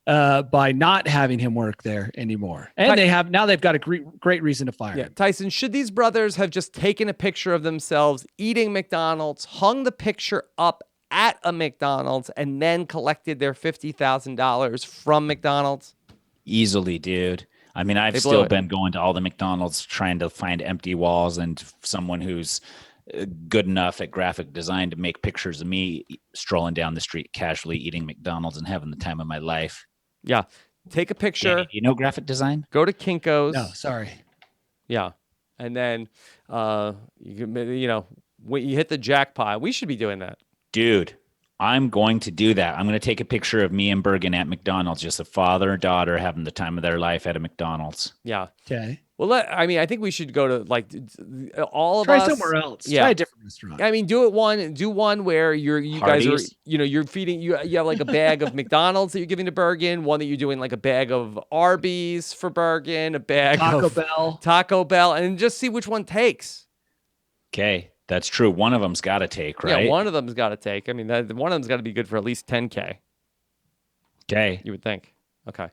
by not having him work there anymore. And they've got a great reason to fire him. Tyson, should these brothers have just taken a picture of themselves eating McDonald's, hung the picture up at a McDonald's, and then collected their $50,000 from McDonald's? Easily, dude. I mean, I've still been going to all the McDonald's trying to find empty walls and someone who's good enough at graphic design to make pictures of me strolling down the street casually eating McDonald's and having the time of my life. Yeah. Take a picture. Danny, you know graphic design? Go to Kinko's. No, sorry. Yeah. And then, when you hit the jackpot, we should be doing that. Dude, I'm going to do that. I'm going to take a picture of me and Bergen at McDonald's, just a father and daughter having the time of their life at a McDonald's. Yeah. Okay. Well, I think we should go to like all of Try us. somewhere else. Yeah. Try a different restaurant. I mean, do one where you guys are, Hardee's? you're feeding, you have like a bag of McDonald's that you're giving to Bergen, one that you're doing like a bag of Arby's for Bergen, a bag of Taco Bell, and just see which one takes. Okay. That's true. One of them's got to take, right? Yeah, one of them's got to take. I mean, one of them's got to be good for at least 10K. Okay. You would think. Okay.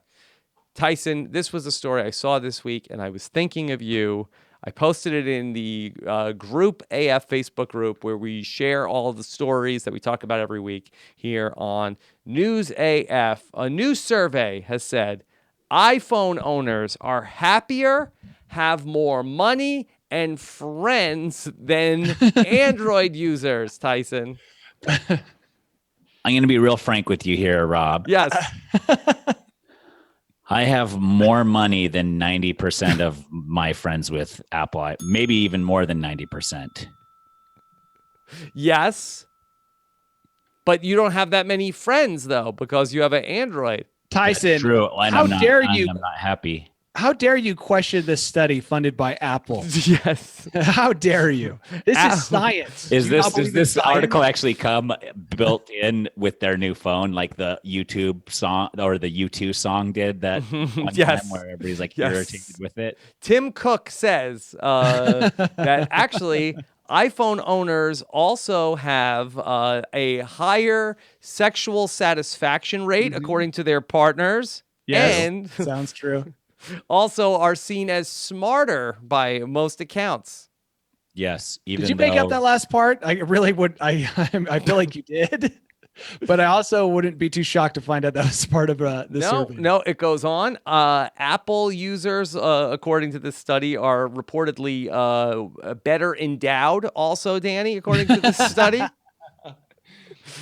Tyson, this was a story I saw this week, and I was thinking of you. I posted it in the Group AF Facebook group where we share all the stories that we talk about every week here on News AF. A new survey has said iPhone owners are happier, have more money, and friends than Android users, Tyson. I'm going to be real frank with you here, Rob. Yes. I have more money than 90% of my friends with Apple, maybe even more than 90%. Yes. But you don't have that many friends, though, because you have an Android. Tyson, That's true. And how dare you? I'm not happy. How dare you question this study funded by Apple? Yes. How dare you? This is science. Does Do you not believe in this science? article actually come built in with their new phone, like the YouTube song or the U2 song did that one Yes. time where everybody's like Yes. irritated with it? Tim Cook says that actually iPhone owners also have a higher sexual satisfaction rate, according to their partners. Yes. And Sounds true. also are seen as smarter by most accounts. Yes. Even Did you make up that last part? I really would. I feel like you did, but I also wouldn't be too shocked to find out that was part of the survey. No, it goes on. Apple users, according to this study, are reportedly better endowed. Also, Danny, according to this study,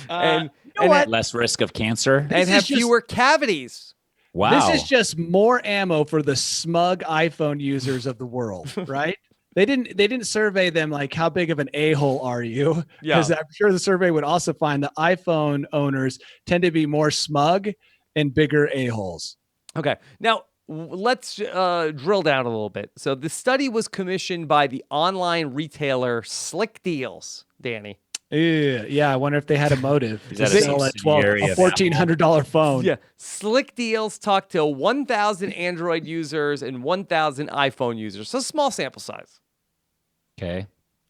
and you know what? less risk of cancer. and have fewer cavities. Wow. This is just more ammo for the smug iPhone users of the world, right? They didn't survey them like how big of an a-hole are you? Yeah. Because I'm sure the survey would also find that iPhone owners tend to be more smug and bigger a-holes. Okay, now let's drill down a little bit. So the study was commissioned by the online retailer Slick Deals, Danny. Yeah, I wonder if they had a motive Is to that a sell a subsidiary of $1,400 phone. Yeah, Slick Deals talked to 1,000 Android users and 1,000 iPhone users. So small sample size. okay.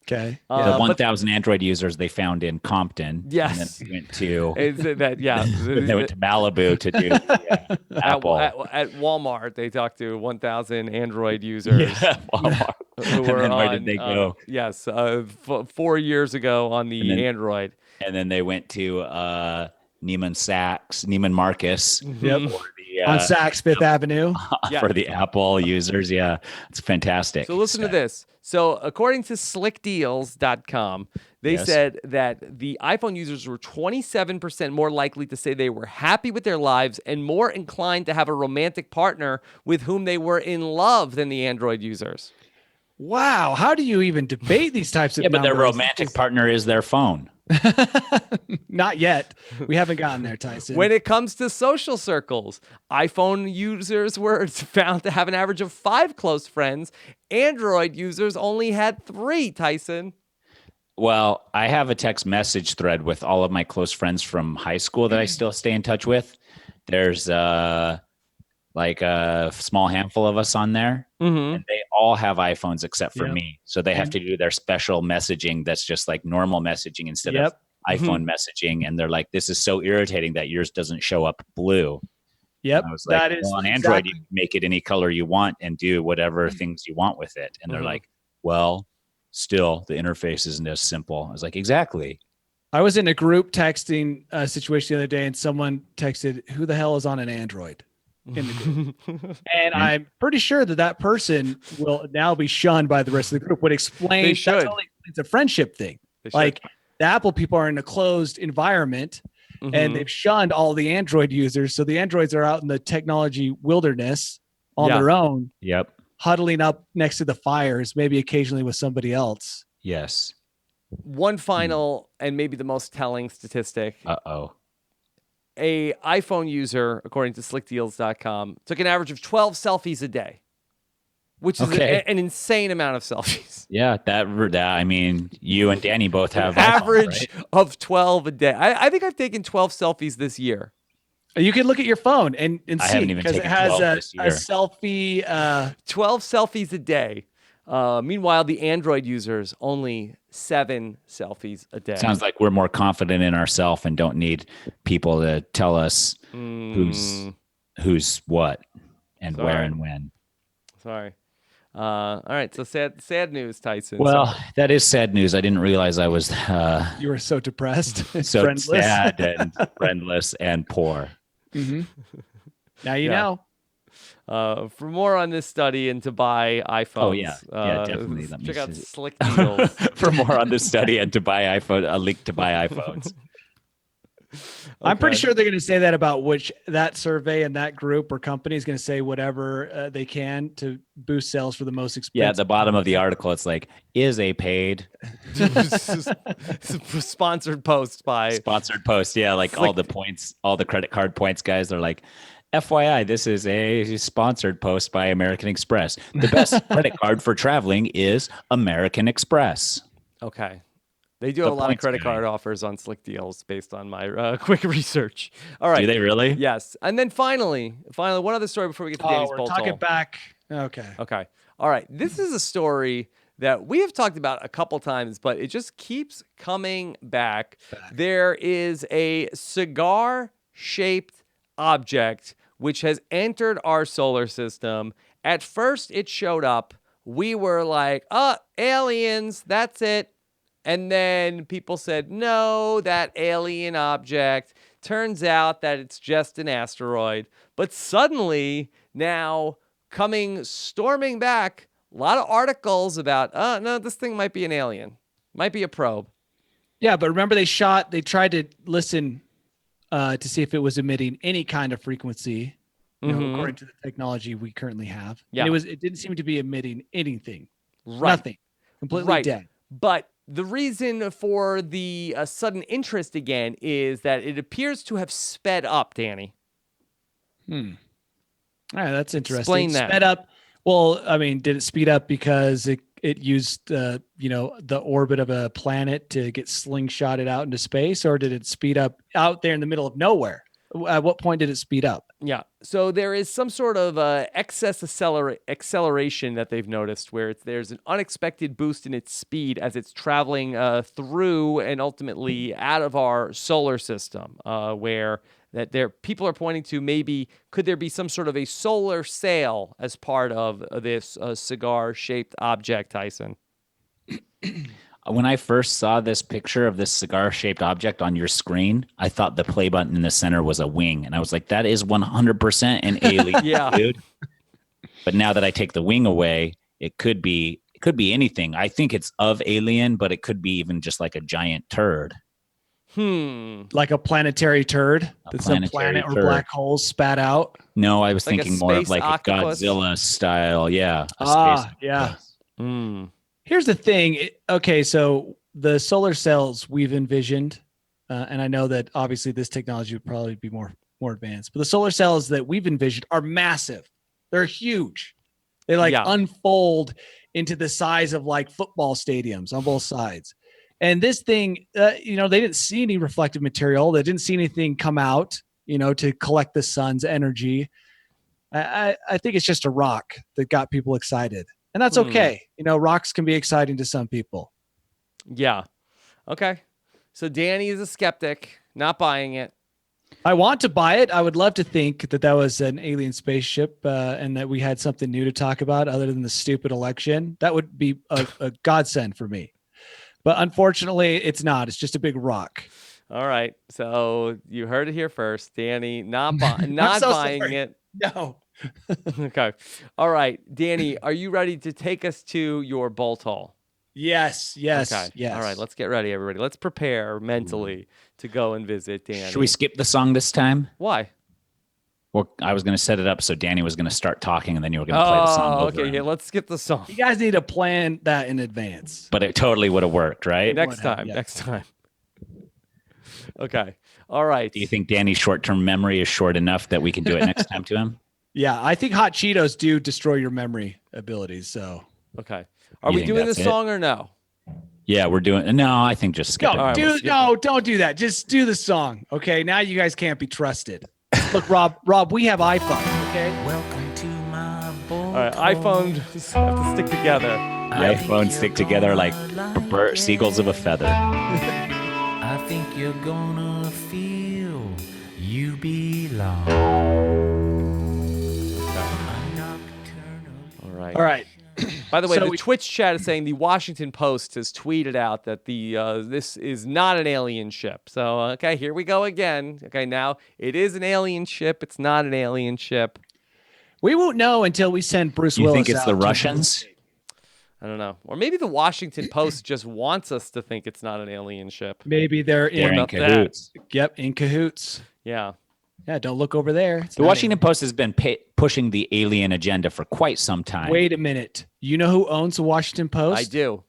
Okay. The 1,000 Android users they found in Compton. Yes. And then they went to they went to Malibu to do Apple. At Walmart, they talked to 1,000 Android users. Walmart. Who were and then where on, did they go? 4 years ago on the Android. And then they went to Neiman Marcus. Yep. On Saks Fifth Avenue. For the Apple users. Yeah, it's fantastic. So listen to this. So according to slickdeals.com, they said that the iPhone users were 27% more likely to say they were happy with their lives and more inclined to have a romantic partner with whom they were in love than the Android users. Wow. How do you even debate these types of numbers? But their romantic partner is their phone. Not yet. We haven't gotten there, Tyson. When it comes to social circles, iPhone users were found to have an average of 5 close friends. Android users only had 3, Tyson. Well, I have a text message thread with all of my close friends from high school that I still stay in touch with. There's like a small handful of us on there, and they all have iPhones except for me. So they have to do their special messaging that's just like normal messaging instead of iPhone messaging. And they're like, this is so irritating that yours doesn't show up blue. Yep. And I was like, that is on Android, you can make it any color you want and do whatever things you want with it. And they're like, well, still, the interface isn't as simple. I was like, exactly. I was in a group texting situation the other day, and someone texted, "Who the hell is on an Android?" in the group. And I'm pretty sure that person will now be shunned by the rest of the group. Would explain They should. It's a friendship thing. Like the Apple people are in a closed environment, and they've shunned all the Android users. So the Androids are out in the technology wilderness on their own. Yep. Huddling up next to the fires, maybe occasionally with somebody else. Yes. One final and maybe the most telling statistic. Uh-oh. A iPhone user, according to slickdeals.com, took an average of 12 selfies a day, which is an insane amount of selfies. Yeah, that I mean, you and Danny both have average iPhones, right? of 12 a day. I think I've taken 12 selfies this year. You can look at your phone and I see, haven't even because it taken has 12 this year. a selfie. 12 selfies a day. Meanwhile, the Android users only 7 selfies a day. Sounds like we're more confident in ourselves and don't need people to tell us who's what and where and when. Sorry. All right. So sad news, Tyson. Well, that is sad news. I didn't realize I was you were so depressed, so friendless. sad and friendless and poor. Now you know. For more on this study and to buy iPhones, definitely. Check out Slick Deals. For more on this study and to buy a link to buy iPhones. I'm pretty sure they're going to say that about that survey and that group or company is going to say whatever they can to boost sales for the most expensive. Yeah, at the bottom of the article, it's like, is a paid sponsored post by sponsored post. Yeah, like all the points, all the credit card points guys are like, FYI, this is a sponsored post by American Express. The best credit card for traveling is American Express. Okay. They do have a lot of credit card offers on Slick Deals based on my quick research. All right. Do they really? Yes. And then finally, one other story before we get to Danny's poll. We're talking back. Okay. All right. This is a story that we have talked about a couple times, but it just keeps coming back. There is a cigar-shaped object which has entered our solar system. At first, it showed up. We were like, aliens, that's it. And then people said, no, that alien object. Turns out that it's just an asteroid. But suddenly, now, storming back, a lot of articles about, no, this thing might be an alien. Might be a probe. Yeah, but remember they tried to listen to see if it was emitting any kind of frequency, according to the technology we currently have. Yeah. And it didn't seem to be emitting anything. Right. Nothing. Completely dead. But the reason for the sudden interest again is that it appears to have sped up, Danny. All right, that's interesting. Explain that. Sped up. Well, I mean, did it speed up because it used the orbit of a planet to get slingshotted out into space, or did it speed up out there in the middle of nowhere? At what point did it speed up? Yeah. So there is some sort of excess acceleration that they've noticed where there's an unexpected boost in its speed as it's traveling through and ultimately out of our solar system, where that people are pointing to maybe could there be some sort of a solar sail as part of this cigar-shaped object, Tyson? When I first saw this picture of this cigar-shaped object on your screen, I thought the play button in the center was a wing. And I was like, that is 100% an alien, Yeah. dude. But now that I take the wing away, it could be anything. I think it's of alien, but it could be even just like a giant turd. Like a planetary turd that some planet or black holes spat out? No, I was like thinking more of like octopus? a Godzilla style. Yeah. Yeah. Hmm. Here's the thing. Okay, so the solar cells we've envisioned, and I know that obviously this technology would probably be more advanced, but the solar cells that we've envisioned are massive. They're huge. They unfold into the size of like football stadiums on both sides. And this thing, they didn't see any reflective material. They didn't see anything come out, to collect the sun's energy. I think it's just a rock that got people excited. And that's okay. Rocks can be exciting to some people. Yeah. Okay. So Danny is a skeptic, not buying it. I want to buy it. I would love to think that was an alien spaceship and that we had something new to talk about other than the stupid election. That would be a godsend for me. But unfortunately, it's not. It's just a big rock. All right. So you heard it here first. Danny, not buying it. No. Okay. All right. Danny, are you ready to take us to your bolt hole? Yes. Okay. Yes. All right. Let's get ready, everybody. Let's prepare mentally to go and visit Danny. Should we skip the song this time? Why? Well, I was going to set it up so Danny was going to start talking and then you were going to play the song over okay. him. Yeah, let's skip the song. You guys need to plan that in advance. But it totally would have worked, right? Next time. Okay. All right. Do you think Danny's short-term memory is short enough that we can do it next time to him? Yeah, I think hot Cheetos do destroy your memory abilities. So okay. Are we doing this song or no? Yeah, we're doing. No, I think just skip it. Don't do that. Just do the song. Okay. Now you guys can't be trusted. Look, Rob, we have iPhone. Okay. Welcome to my boat. All right. iPhones have to stick together. iPhones stick together like seagulls of a feather. I think you're gonna feel you belong. All right. By the way, So the Twitch chat is saying the Washington Post has tweeted out that this is not an alien ship. So, okay, here we go again. Okay, now it is an alien ship. It's not an alien ship. We won't know until we send Bruce Willis. You think it's out the Russians? I don't know. Or maybe the Washington Post just wants us to think it's not an alien ship. Maybe they're in cahoots. Yep, in cahoots. Yeah. Yeah, don't look over there. The Washington Post has been pushing the alien agenda for quite some time. Wait a minute. You know who owns the Washington Post? I do.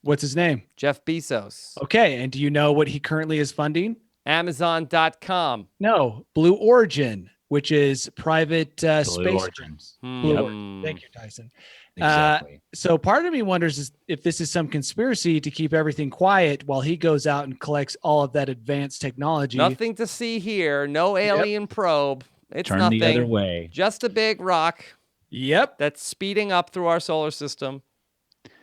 What's his name? Jeff Bezos. Okay, and do you know what he currently is funding? Amazon.com. No, Blue Origin, which is private space. Origin. Blue Origin. Thank you, Tyson. Exactly. So part of me wonders if this is some conspiracy to keep everything quiet while he goes out and collects all of that advanced technology. Nothing to see here. No alien probe. It's Turn nothing. the other way. Just a big rock. Yep. That's speeding up through our solar system.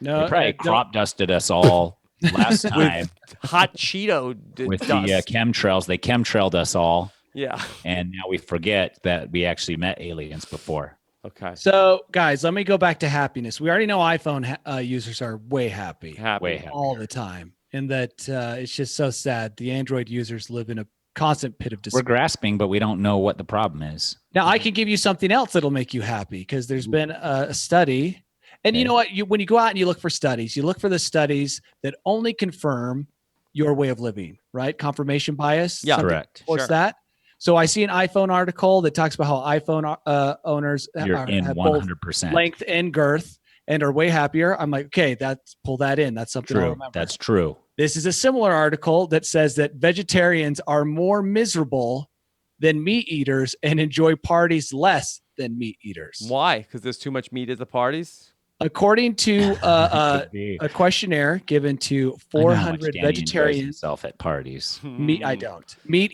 No, they probably crop dusted us all last time. Hot Cheeto with dust. the chemtrails. They chemtrailed us all. Yeah. And now we forget that we actually met aliens before. Okay. So, guys, let me go back to happiness. We already know iPhone users are way happy. Way happy. All the time. And that it's just so sad. The Android users live in a constant pit of despair. We're grasping, but we don't know what the problem is. Now, I can give you something else that'll make you happy because there's been a study. And you know what? When you go out and you look for studies, you look for the studies that only confirm your way of living, right? Confirmation bias. Yeah, correct. What's that? So I see an iPhone article that talks about how iPhone owners have 100% length and girth and are way happier. I'm like, okay, pull that in. That's something I'll remember. That's true. This is a similar article that says that vegetarians are more miserable than meat eaters and enjoy parties less than meat eaters. Why? Because there's too much meat at the parties? According to Could be. a questionnaire given to I know how much 400 Danny enjoys vegetarians, himself at parties. meat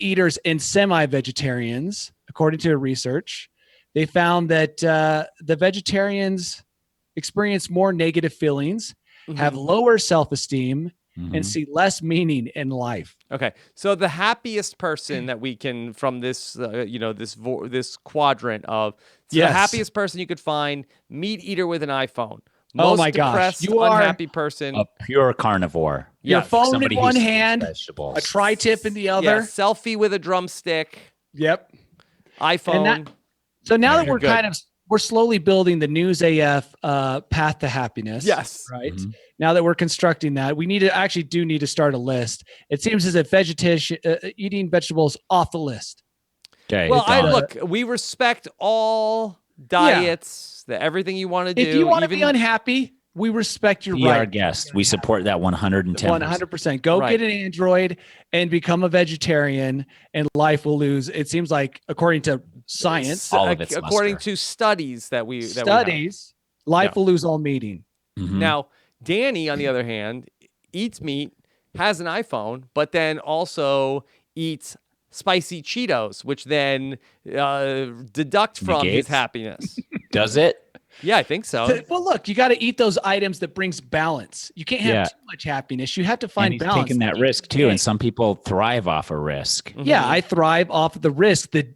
eaters and semi-vegetarians, according to research, they found that the vegetarians experience more negative feelings, have lower self-esteem, and see less meaning in life. Okay, so the happiest person that we can from this, this quadrant of the happiest person you could find, meat eater with an iPhone. Oh my gosh, depressed, you are unhappy person. A pure carnivore. Your phone Somebody in who one eats hand, vegetables. a tri-tip in the other. Yeah, selfie with a drumstick. Yep. iPhone. So now that You're we're good. we're slowly building the News AF path to happiness. Yes. Right. Now that we're constructing that, we need to start a list. It seems as if eating vegetables off the list. Okay. Well, we respect all diets, everything you want to do. If you want to be unhappy, we respect your Be right. our guest. We support that 110%. 100%. Go get an Android and become a vegetarian, and life will lose. It seems like, according to science, all of its according luster. to studies life will lose all meaning. Now, Danny, on the other hand, eats meat, has an iPhone, but then also eats spicy Cheetos, which then deduct from his happiness. Does it? Yeah, I think so. Well, look, you got to eat those items that brings balance. You can't have too much happiness. You have to find and he's balance. taking that risk too, and some people thrive off a risk. Yeah, I thrive off of the risk, the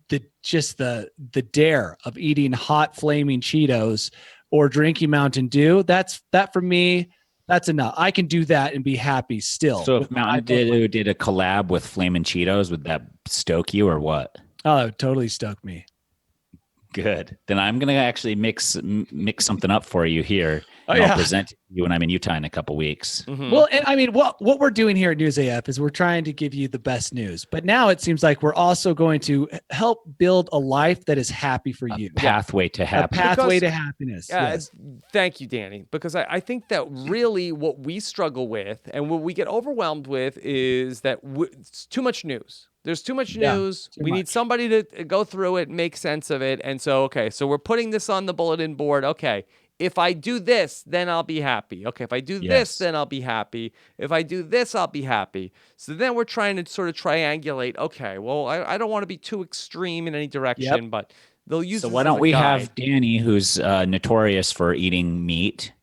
dare of eating hot flaming Cheetos or drinking Mountain Dew. That for me, that's enough. I can do that and be happy still. So if Mountain Dew did a collab with Flamin' Cheetos, would that stoke you or what? Oh, it totally stoked me. Good. Then I'm going to actually mix something up for you here. I'll present it to you when I'm in Utah in a couple weeks. Well, and I mean, what we're doing here at News AF is we're trying to give you the best news. But now it seems like we're also going to help build a life that is happy for you. Pathway to happiness. A pathway to happiness. Yes. Thank you, Danny. Because I think that really what we struggle with and what we get overwhelmed with is that it's too much news. There's too much news. We need somebody to go through it, make sense of it. And so, so we're putting this on the bulletin board. Okay, if I do this, then I'll be happy. Okay, if I do this, then I'll be happy. If I do this, I'll be happy. So then we're trying to sort of triangulate. Okay, well, I don't want to be too extreme in any direction, but they'll use So this why as don't a we guide. have Danny, who's notorious for eating meat,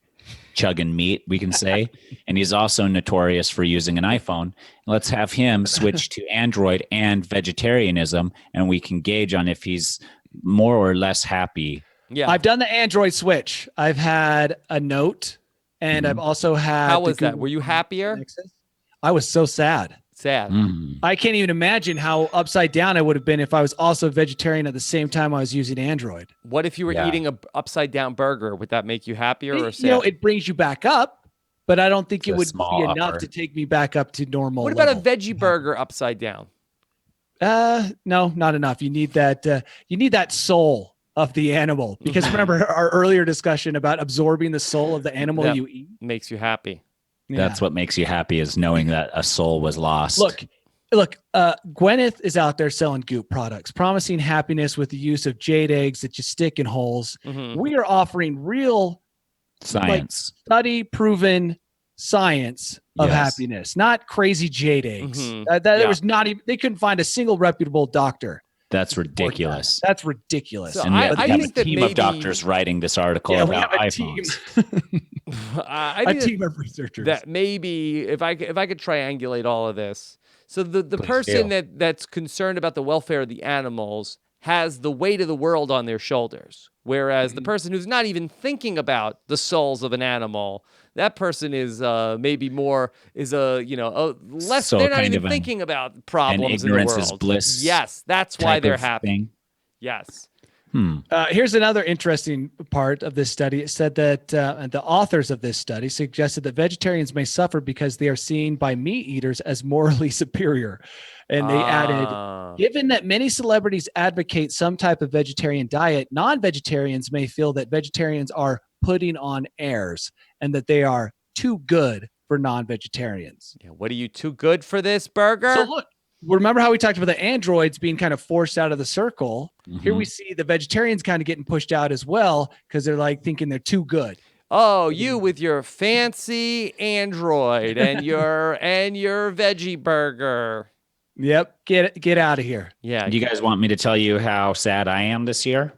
chugging meat, we can say, and he's also notorious for using an iPhone. Let's have him switch to Android and vegetarianism, and we can gauge on if he's more or less happy. Yeah, I've done the Android switch. I've had a Note, and I've also had. How was that? Were you happier? I was so sad. Sad. I can't even imagine how upside down I would have been if I was also vegetarian at the same time I was using Android. What if you were eating a upside down burger? Would that make you happier or sad? It brings you back up, but I don't think it would be enough upper. to take me back up to normal. What about level. a veggie burger upside down? No, not enough. You need that soul of the animal, because remember our earlier discussion about absorbing the soul of the animal you eat makes you happy. Yeah. That's what makes you happy, is knowing that a soul was lost. Look, Gwyneth is out there selling Goop products, promising happiness with the use of jade eggs that you stick in holes. We are offering real science, study-proven science of happiness, not crazy jade eggs. There was not even, they couldn't find a single reputable doctor. That's ridiculous. That's ridiculous. So and I have think a that team of doctors writing this article about iPhones. A team of researchers. That maybe if I could triangulate all of this. So the person that's concerned about the welfare of the animals has the weight of the world on their shoulders, whereas the person who's not even thinking about the souls of an animal, that person is maybe more less. So they're not kind even of thinking about problems in the ignorance world. is bliss. Yes, that's why they're happy. Thing. Yes. Here's another interesting part of this study. It said that the authors of this study suggested that vegetarians may suffer because they are seen by meat eaters as morally superior. And they added, given that many celebrities advocate some type of vegetarian diet, non-vegetarians may feel that vegetarians are putting on airs and that they are too good for non-vegetarians. Yeah, what are you, too good for this burger? So look, remember how we talked about the androids being kind of forced out of the circle? Here we see the vegetarians kind of getting pushed out as well because they're like thinking they're too good. Oh, you with your fancy Android and your veggie burger. Yep. Get out of here. Yeah. Do you guys want me to tell you how sad I am this year?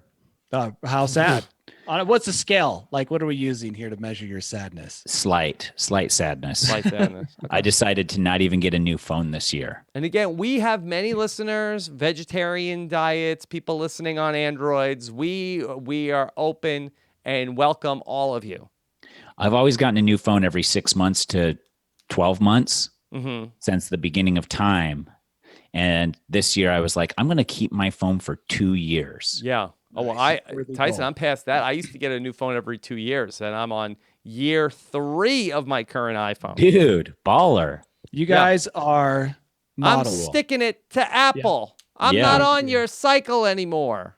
How sad. What's the scale? Like, what are we using here to measure your sadness? Slight sadness. Slight sadness. Okay. I decided to not even get a new phone this year. And again, we have many listeners, vegetarian diets, people listening on Androids. We are open and welcome all of you. I've always gotten a new phone every 6 months to 12 months since the beginning of time. And this year I was like, I'm going to keep my phone for 2 years. Yeah. Oh, well, Tyson, I'm past that. I used to get a new phone every 2 years, and I'm on year 3 of my current iPhone. Dude, baller. You guys are I'm sticking it to Apple. Yeah. I'm not on your cycle anymore.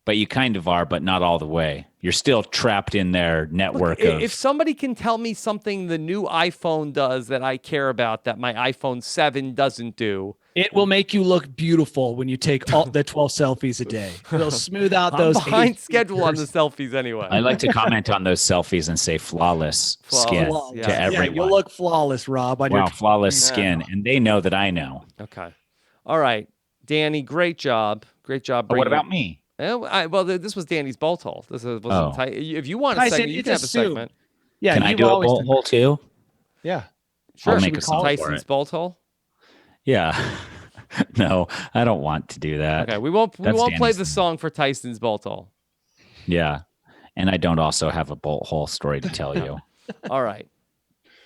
But you kind of are, but not all the way. You're still trapped in their network. Look, if somebody can tell me something the new iPhone does that I care about that my iPhone 7 doesn't do, it will make you look beautiful when you take all the 12 selfies a day. It'll smooth out those. I'm behind schedule on the selfies anyway. I like to comment on those selfies and say flawless skin to everyone. Yeah, you'll look flawless, Rob. On flawless skin, and they know that I know. Okay, all right, Danny, great job. What about me? Well, this was Danny's bolt hole. This wasn't tight. If you want a segment, you can have a segment. Yeah, can I do a bolt hole too? Yeah, sure. I'll make a song Tyson's bolt hole. Yeah. No, I don't want to do that. Okay, we won't play the song for Tyson's bolt hole. Yeah. And I don't also have a bolt hole story to tell you. All right.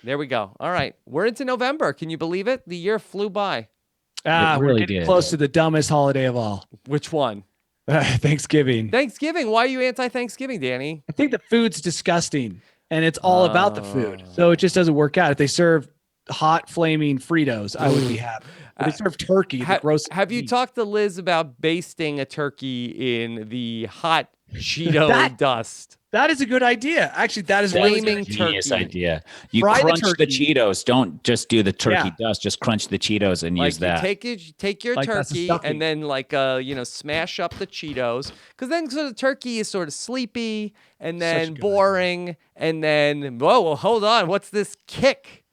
There we go. All right. We're into November. Can you believe it? The year flew by. We're getting close to the dumbest holiday of all. Which one? Thanksgiving. Thanksgiving. Why are you anti-Thanksgiving, Danny? I think the food's disgusting, and it's all about the food. So it just doesn't work out. If they serve hot, flaming Fritos, I would be happy. If they serve turkey, have you talked to Liz about basting a turkey in the hot Cheeto dust? That is a good idea. Actually, that is flaming a genius idea. You Fry crunch the Cheetos. Don't just do the turkey dust. Just crunch the Cheetos and use that. Take your turkey and then smash up the Cheetos, because then the turkey is sort of sleepy and then boring and then hold on, what's this kick?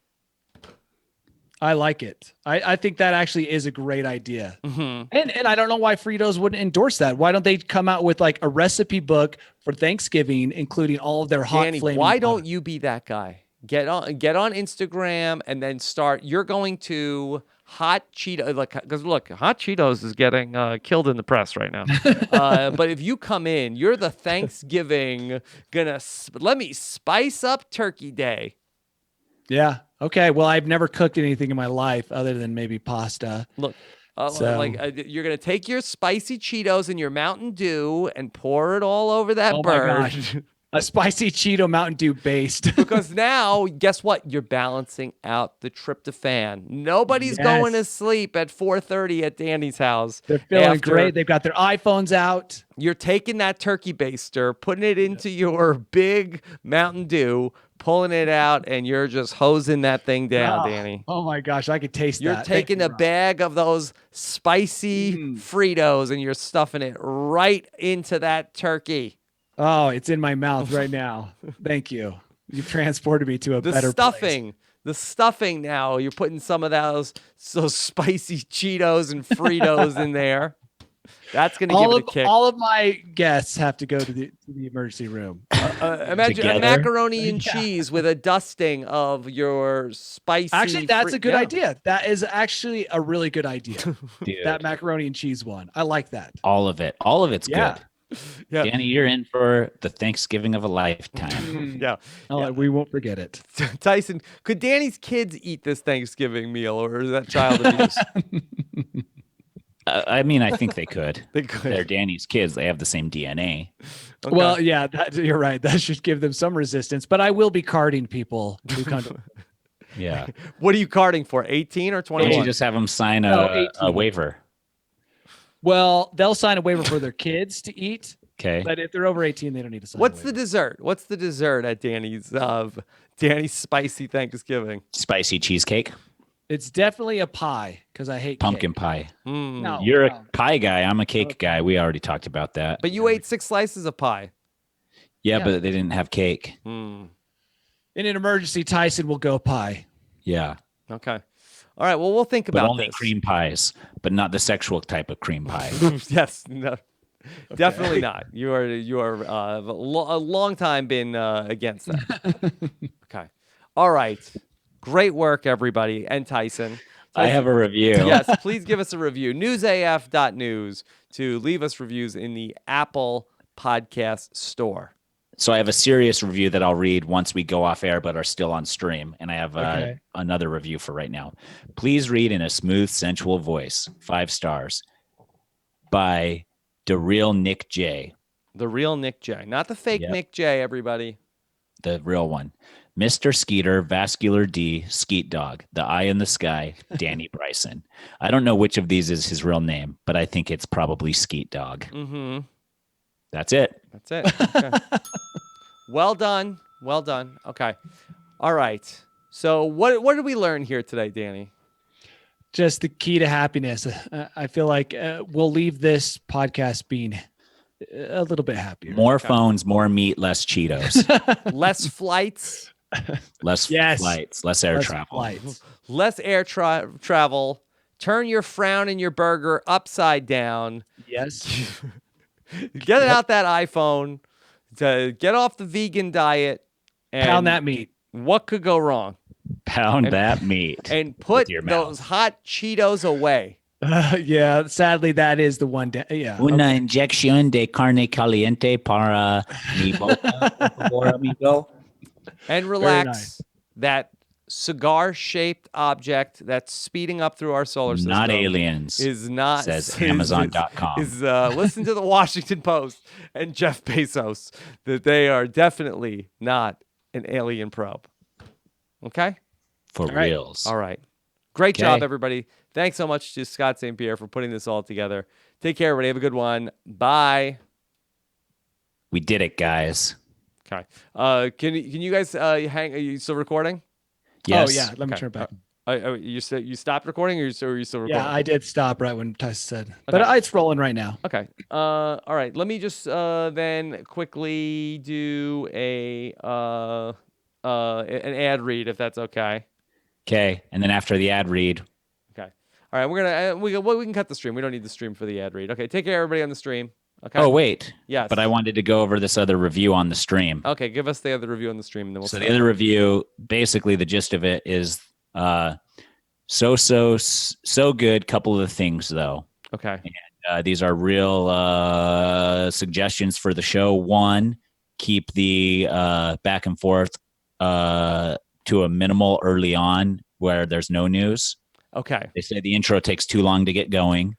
I like it. I think that actually is a great idea. Mm-hmm. And I don't know why Fritos wouldn't endorse that. Why don't they come out with like a recipe book for Thanksgiving, including all of their hot flaming why don't you be that guy? Get on Instagram and then start. You're going to hot Cheetos, because look, hot Cheetos is getting killed in the press right now. But if you come in, you're the Thanksgiving let me spice up Turkey Day. Yeah. Okay. Well, I've never cooked anything in my life other than maybe pasta. Look, you're going to take your spicy Cheetos and your Mountain Dew and pour it all over that bird. My gosh. A spicy Cheeto Mountain Dew based. Because now, guess what? You're balancing out the tryptophan. Nobody's going to sleep at 4:30 at Danny's house. They're feeling great. They've got their iPhones out. You're taking that turkey baster, putting it into your big Mountain Dew, pulling it out, and you're just hosing that thing down, Danny. Oh my gosh, I could taste that. You're taking a bag of those spicy Fritos and you're stuffing it right into that turkey. Oh, it's in my mouth right now. Thank you. You've transported me to a better place. The stuffing now, you're putting some of those spicy Cheetos and Fritos in there. That's going to give it a kick. All of my guests have to go to the emergency room. Imagine a macaroni and cheese with a dusting of your spicy. Actually, that's a good idea. That is actually a really good idea. Dude. That macaroni and cheese one. I like that. All of it. All of it's good. Yeah. Danny, you're in for the Thanksgiving of a lifetime. We won't forget it. Tyson, could Danny's kids eat this Thanksgiving meal, or is that child abuse? I mean, I think they could. They could. They're Danny's kids. They have the same DNA. Okay. Well, yeah, you're right. That should give them some resistance. But I will be carding people who come to. Yeah. What are you carding for? 18 or 21? Why don't you just have them sign a waiver? Well, they'll sign a waiver for their kids to eat. Okay. But if they're over 18, they don't need to sign. What's the dessert? What's the dessert at Danny's spicy Thanksgiving? Spicy cheesecake. It's definitely a pie because I hate pumpkin cake. pie. No, You're a pie guy. I'm a cake guy. We already talked about that. But you ate 6 slices of pie. Yeah, but they didn't have cake. In an emergency, Tyson will go pie. Yeah. Okay. All right. Well, we'll think But about only this. cream pies, but not the sexual type of cream pie. Yes. No. Definitely not. You are a long time been against that. Okay. All right. Great work, everybody, and Tyson. I have a review. Yes, please give us a review. Newsaf.news to leave us reviews in the Apple Podcast Store. So I have a serious review that I'll read once we go off air, but are still on stream. And I have another review for right now. Please read in a smooth, sensual voice. 5 stars. By The Real Nick J. The real Nick J. Not the fake Nick J, everybody. The real one. Mr. Skeeter, Vascular D, Skeet Dog, The Eye in the Sky, Danny Bryson. I don't know which of these is his real name, but I think it's probably Skeet Dog. Mm-hmm. That's it. That's it. Okay. Well done. Well done. Okay. All right. So what did we learn here today, Danny? Just the key to happiness. I feel like we'll leave this podcast being a little bit happier. More phones, more meat, less Cheetos. Less flights. Less flights, less air travel. Less air travel. Turn your frown and your burger upside down. Yes. Get out that iPhone. To get off the vegan diet. And pound that meat. What could go wrong? Pound that meat. And put those hot Cheetos away. Yeah, sadly, that is the one. Una inyección de carne caliente para mi boca, por favor, amigo. And relax. That cigar-shaped object that's speeding up through our solar system. Not aliens. Is not. Says Amazon.com. Listen to the Washington Post and Jeff Bezos that they are definitely not an alien probe. Okay? For reals. All right. Great job, everybody. Thanks so much to Scott St. Pierre for putting this all together. Take care, everybody. Have a good one. Bye. We did it, guys. Okay. Can you guys hang? Are you still recording? Yes. Oh, yeah. Let me turn it back. You you stopped recording, or are you still recording? Yeah, I did stop right when Tyson said. Okay. But it's rolling right now. Okay. All right. Let me just then quickly do an ad read, if that's okay. Okay. And then after the ad read. Okay. All right. We're gonna we can cut the stream. We don't need the stream for the ad read. Okay. Take care, everybody, on the stream. Okay. Oh, wait. Yes. But I wanted to go over this other review on the stream. Okay, give us the other review on the stream, and then we'll So the other review, basically the gist of it is so good. Couple of things, though. Okay. And, these are real suggestions for the show. One, keep the back and forth to a minimal early on where there's no news. Okay. They say the intro takes too long to get going.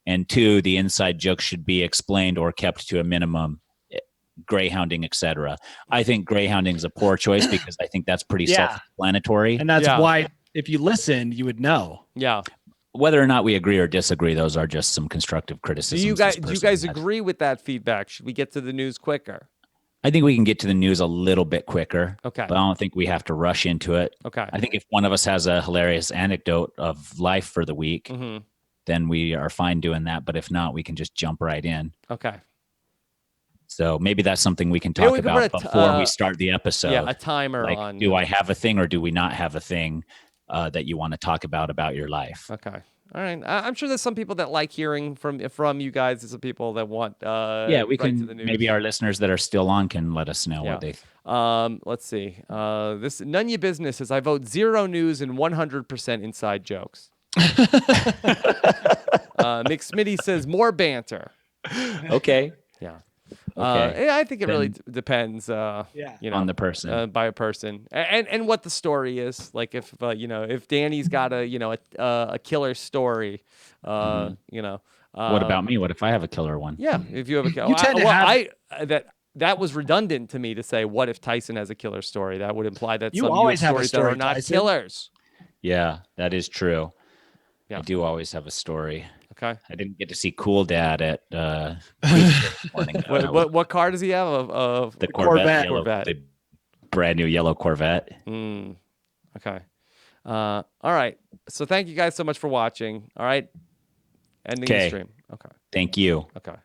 And 2, the inside jokes should be explained or kept to a minimum, greyhounding, etc. I think greyhounding is a poor choice because I think that's pretty self-explanatory. And that's why, if you listened, you would know. Yeah. Whether or not we agree or disagree, those are just some constructive criticisms. Do you guys agree with that feedback? Should we get to the news quicker? I think we can get to the news a little bit quicker. Okay. But I don't think we have to rush into it. Okay. I think if one of us has a hilarious anecdote of life for the week, then we are fine doing that. But if not, we can just jump right in. Okay. So maybe that's something we can talk about before we start the episode. Yeah, a timer like, on. Do I have a thing or do we not have a thing that you want to talk about your life? Okay. All right. I'm sure there's some people that like hearing from you guys. There's some people that want. We can. To the news. Maybe our listeners that are still on can let us know what they. Let's see. This none of your business is. I vote 0 news and 100% inside jokes. McSmitty says more banter. Okay. Yeah. Okay. I think it really depends. On the person, by a person, and what the story is. Like if if Danny's got a killer story, What about me? What if I have a killer one? Yeah, if you have a killer, that was redundant to me to say. What if Tyson has a killer story? That would imply that you some always have stories a story, that are not Tyson. killers. Yeah, that is true. Yeah. I do always have a story. Okay. I didn't get to see Cool Dad at this morning. What car does he have? Of the Corvette. Corvette. The brand new yellow Corvette. Okay. All right. So thank you guys so much for watching. All right. Ending the stream. Okay. Thank you. Okay.